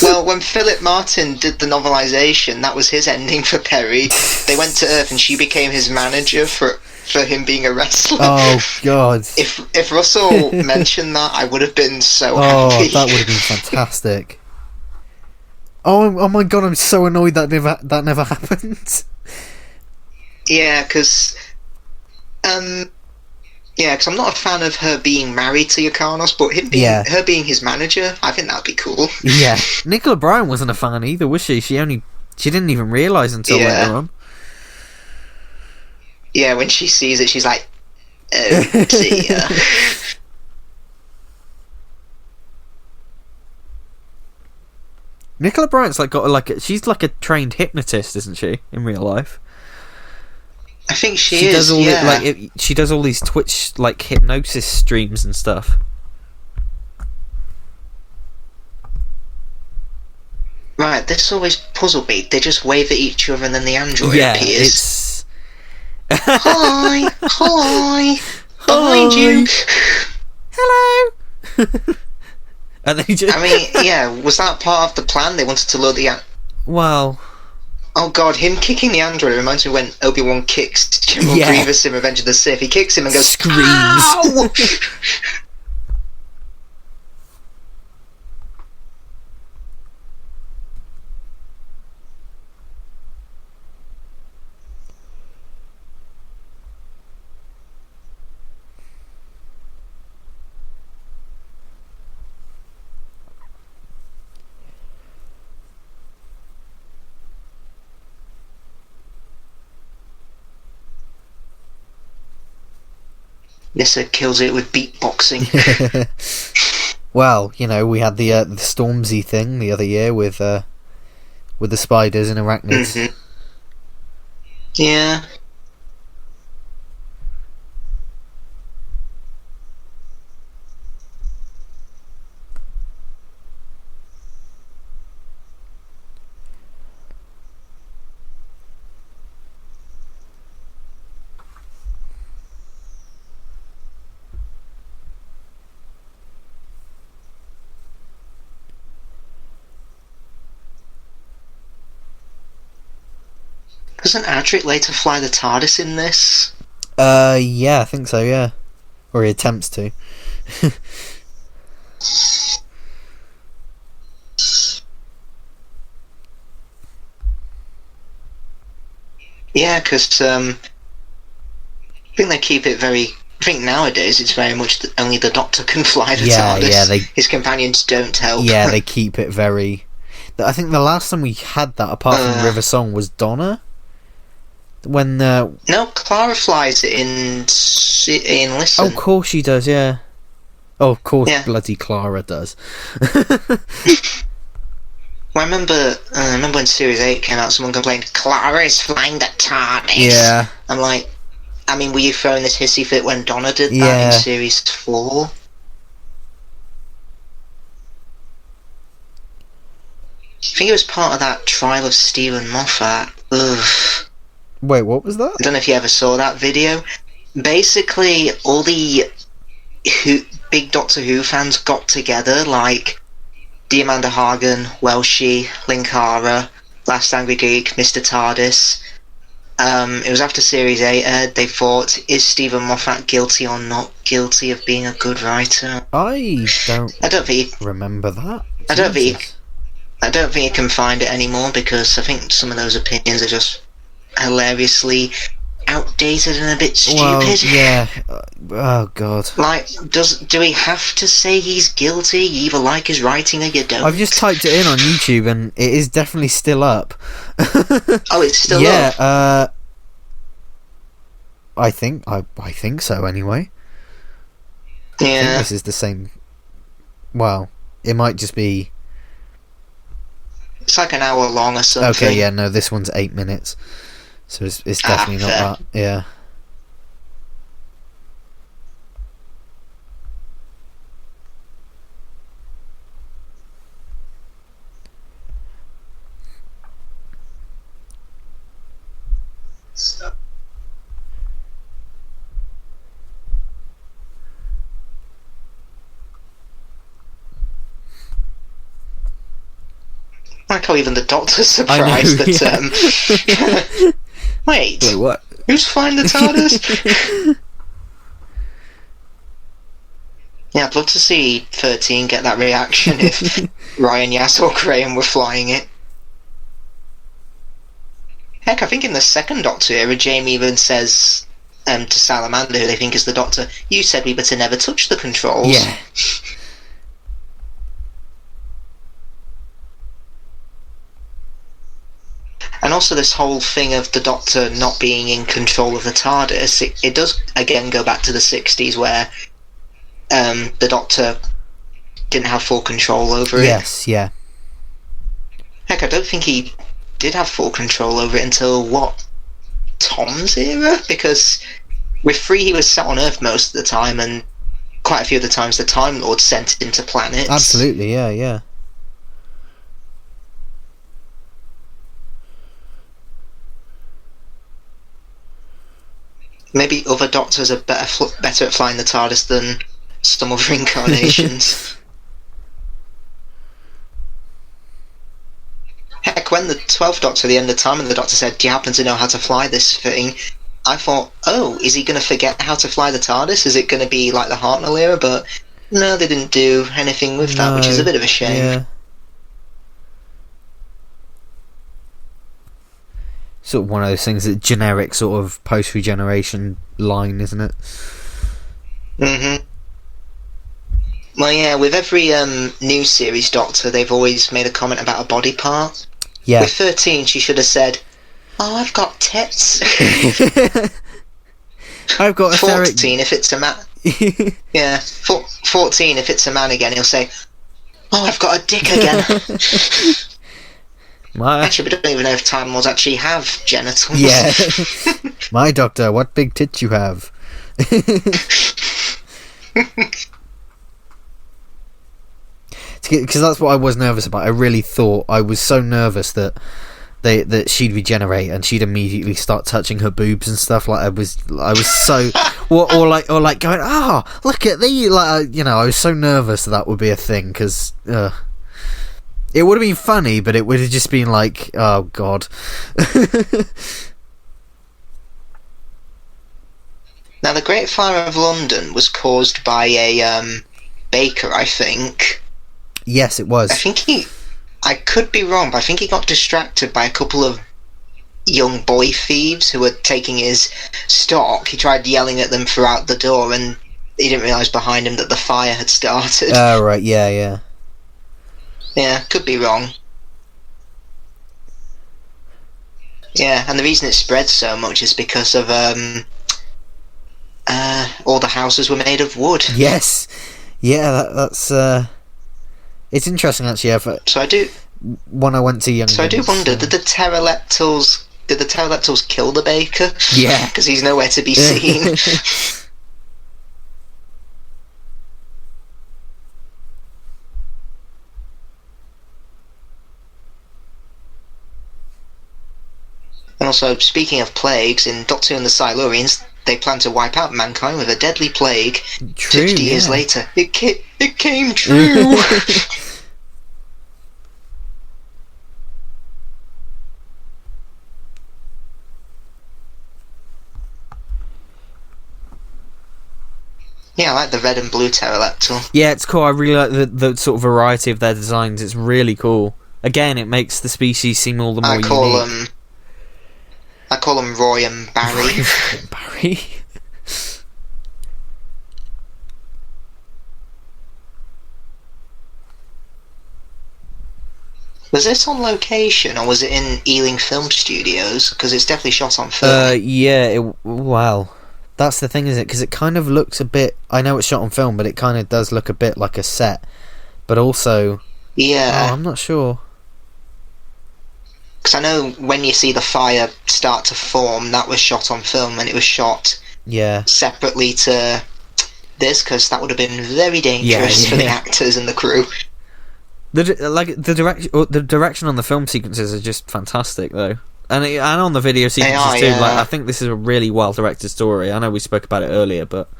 Well, when Philip Martin did the novelisation, that was his ending for Perry. They went to Earth and she became his manager for him being a wrestler. Oh god. If Russell mentioned that, I would have been so happy. That would have been fantastic. Oh my god, I'm so annoyed that never happened. Yeah, because I'm not a fan of her being married to Yakarnos, but her being his manager, I think that'd be cool. Yeah. Nicola Bryan wasn't a fan either, was she? She didn't even realise until later on. Yeah, when she sees it, she's like, "Oh dear." Nicola Bryant's she's like a trained hypnotist, isn't she, in real life? I think she is. She does all these Twitch like hypnosis streams and stuff. Right, this always puzzled me. They just wave at each other and then the android appears. Hi, behind you. Hello. And they just... I mean, was that part of the plan? They wanted to lure the... Well... Oh god, him kicking the android reminds me when Obi-Wan kicks General Grievous in Revenge of the Sith. He kicks him and goes, screams. Ow! Nyssa kills it with beatboxing. Well, you know, we had the Stormzy thing the other year with the spiders and arachnids. Mm-hmm. Yeah. Doesn't Adric later fly the TARDIS in this? Yeah, I think so, yeah. Or he attempts to. Yeah, because I think they keep it very... I think nowadays it's very much that only the Doctor can fly the TARDIS. Yeah, his companions don't help. Yeah, they keep it very... I think the last time we had that, apart from River Song, was Donna. When No, Clara flies it in Listen. Oh, of course she does, yeah. Oh, of course bloody Clara does. Well, I remember when Series 8 came out, someone complained, Clara is flying the TARDIS. Yeah. I'm like, I mean, were you throwing this hissy fit when Donna did that in Series 4? I think it was part of that trial of Stephen Moffat. Ugh. Wait, what was that? I don't know if you ever saw that video. Basically, all the big Doctor Who fans got together, like Diamanda Hagen, Welshie, Linkara, Last Angry Geek, Mr. TARDIS. It was after Series 8 aired. They thought, is Stephen Moffat guilty or not guilty of being a good writer? I don't think remember that. I don't think you can find it anymore, because I think some of those opinions are just hilariously outdated and a bit stupid. Well, yeah. Oh god. Like, do we have to say he's guilty? You either like his writing or you don't. I've just typed it in on YouTube and it is definitely still up. Oh, it's still up? Yeah, I think so anyway. Yeah. I think this is the same. Well, it might just be... It's like an hour long or something. Okay, yeah, no, this one's 8 minutes. So it's definitely not fair. that, yeah. I like how even the Doctor's surprised that... Wait, what? Who's flying the TARDIS? Yeah, I'd love to see 13 get that reaction if Ryan, Yas or Graham were flying it. Heck, I think in the second Doctor era, Jamie even says to Salamander, who they think is the Doctor, you said we were to never touch the controls. Yeah. And also this whole thing of the Doctor not being in control of the TARDIS, it does again go back to the 60s where the Doctor didn't have full control over it. Yes, yeah. Heck, I don't think he did have full control over it until, Tom's era? Because with 3 he was sat on Earth most of the time, and quite a few of the times the Time Lord sent him to planets. Absolutely, yeah. Maybe other Doctors are better at flying the TARDIS than some other incarnations. Heck, when the 12th Doctor at the end of time and the Doctor said, do you happen to know how to fly this thing? I thought, oh, is he going to forget how to fly the TARDIS? Is it going to be like the Hartnell era? But no, they didn't do anything with that, which is a bit of a shame. Yeah. Sort of one of those things, that generic sort of post-regeneration line, isn't it? Mm-hmm. Well, yeah, with every new series Doctor, they've always made a comment about a body part. Yeah. With 13, she should have said, oh, I've got tits. I've got a 14, if it's a man... Yeah, 14, if it's a man again, he'll say, oh, I've got a dick again. Actually, we don't even know if Time Lords actually have genitals. Yeah. My Doctor, what big tits you have. Because that's what I was nervous about. I really thought, I was so nervous that she'd regenerate and she'd immediately start touching her boobs and stuff. Like I was so, or like going, look at these. Like I was so nervous that would be a thing, because It would have been funny, but it would have just been like, oh god. Now, the Great Fire of London was caused by a baker, I think. Yes, it was. I could be wrong, but I think he got distracted by a couple of young boy thieves who were taking his stock. He tried yelling at them throughout the door, and he didn't realise behind him that the fire had started. Oh, right, yeah. Yeah, could be wrong. Yeah, and the reason it spread so much is because of all the houses were made of wood. Yes. Yeah, that's it's interesting actually. So I do. When I went to Young. So I do wonder, did the pterodactyls kill the baker? Yeah, because he's nowhere to be seen. And also, speaking of plagues, in Doctor and the Silurians, they plan to wipe out mankind with a deadly plague. True, 50 years later, it came true. Yeah, I like the red and blue pterodactyl. Yeah, it's cool. I really like the sort of variety of their designs. It's really cool. Again, it makes the species seem all the more unique. I call them Roy and Barry. Barry. Was this on location, or was it in Ealing Film Studios? Because it's definitely shot on film. Yeah. Wow. That's the thing, is it? Because it kind of looks a bit... I know it's shot on film, but it kind of does look a bit like a set. But also... Yeah. Oh, I'm not sure. Because I know when you see the fire start to form, that was shot on film, and it was shot separately to this, because that would have been very dangerous for the actors and the crew. The direction on the film sequences are just fantastic, though. And on the video sequences too. Yeah. Like, I think this is a really well directed story. I know we spoke about it earlier, but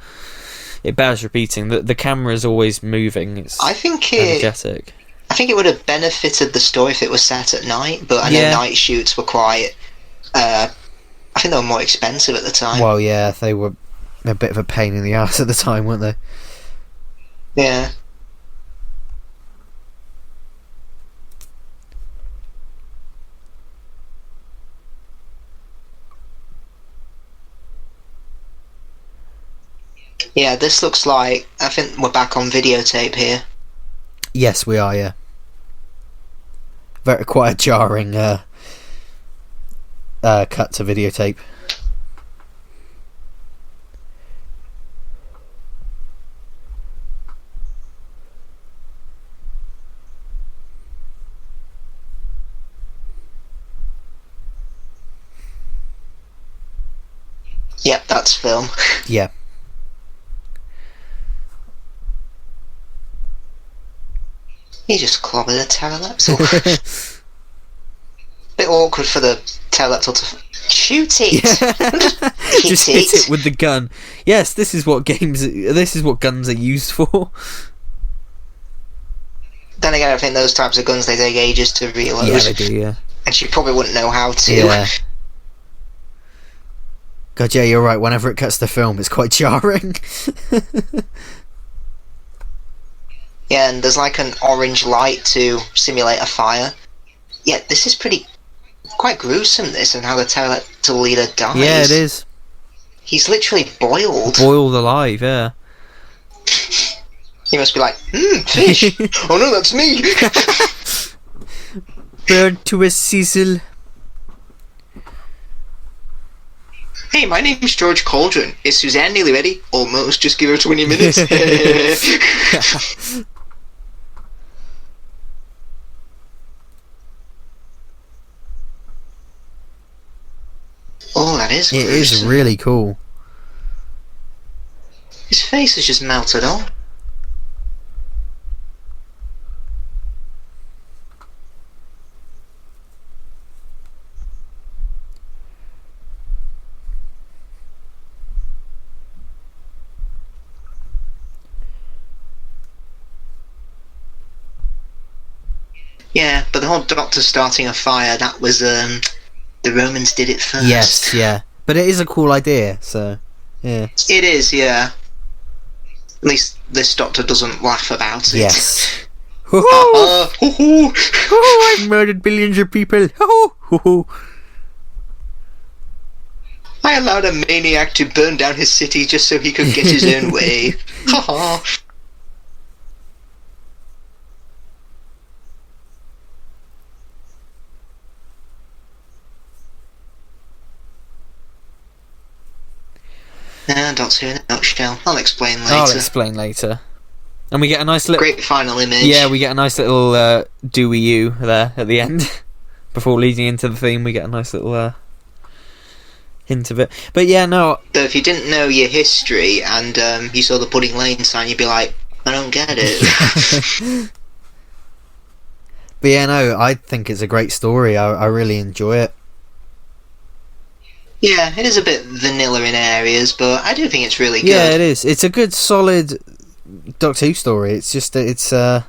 it bears repeating. The camera is always moving. It's energetic. I think it would have benefited the story if it was set at night, but I know night shoots were quite... I think they were more expensive at the time. Well, yeah, they were a bit of a pain in the ass at the time, weren't they? Yeah. Yeah, this looks like... I think we're back on videotape here. Yes, we are, yeah. Quite a jarring cut to videotape. Yep, that's film. Yeah. He just clobbered a pterodactyl. Bit awkward for the pterodactyl to shoot it. Just hit it with the gun. Yes, this is what guns are used for. Then again, I think those types of guns, they take ages to reload. Yeah, they do. Yeah. And she probably wouldn't know how to. Yeah. God, yeah, you're right. Whenever it cuts to film, it's quite jarring. Yeah, and there's like an orange light to simulate a fire. Yeah, this is quite gruesome, this, and how the pterodactyl leader dies. Yeah, it is. He's literally boiled. Boiled alive, yeah. He must be like, fish! Oh no, that's me! Burnt to a sizzle. Hey, my name's George Cauldron. Is Suzanne nearly ready? Almost. Just give her 20 minutes. Oh, that is gruesome. It is really cool. His face is just melted on. Yeah, but the whole Doctor starting a fire, that was, the Romans did it first. Yes, yeah. But it is a cool idea, so, yeah. It is, yeah. At least this Doctor doesn't laugh about it. Yes. I've murdered billions of people. I allowed a maniac to burn down his city just so he could get his own way. Doctor in a nutshell. I'll explain later. And we get a nice little... Great final image. Yeah, we get a nice little do we you there at the end. Before leading into the theme, we get a nice little hint of it. But yeah, no... So if you didn't know your history and you saw the Pudding Lane sign, you'd be like, I don't get it. But yeah, no, I think it's a great story. I really enjoy it. Yeah, it is a bit vanilla in areas, but I do think it's really good. Yeah, it is. It's a good, solid Doctor Who story. It's just, really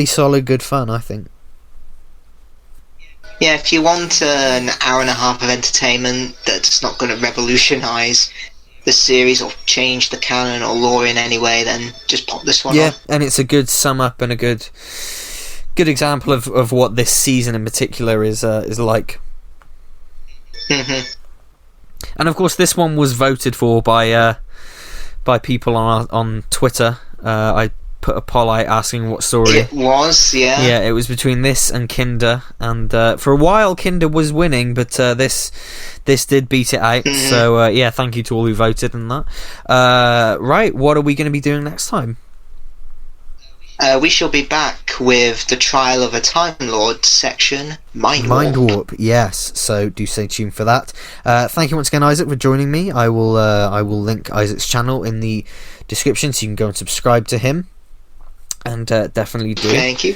solid, good fun, I think. Yeah, if you want an hour and a half of entertainment that's not going to revolutionise the series or change the canon or lore in any way, then just pop this one on. Yeah, and it's a good sum up and a good example of what this season in particular is like. And of course, this one was voted for by people on Twitter. I put a poll out asking what story. It was, yeah. Yeah, it was between this and Kinder, and for a while Kinder was winning, but this did beat it out. So yeah, thank you to all who voted on that. Right, what are we going to be doing next time? We shall be back with the Trial of a Time Lord section, Mind Warp. Yes, so do stay tuned for that. Thank you once again, Isaac, for joining me. I will link Isaac's channel in the description, so you can go and subscribe to him, and definitely do. Thank you.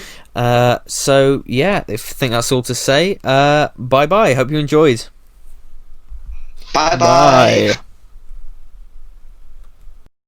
So yeah, I think that's all to say. Bye bye. Hope you enjoyed. Bye bye.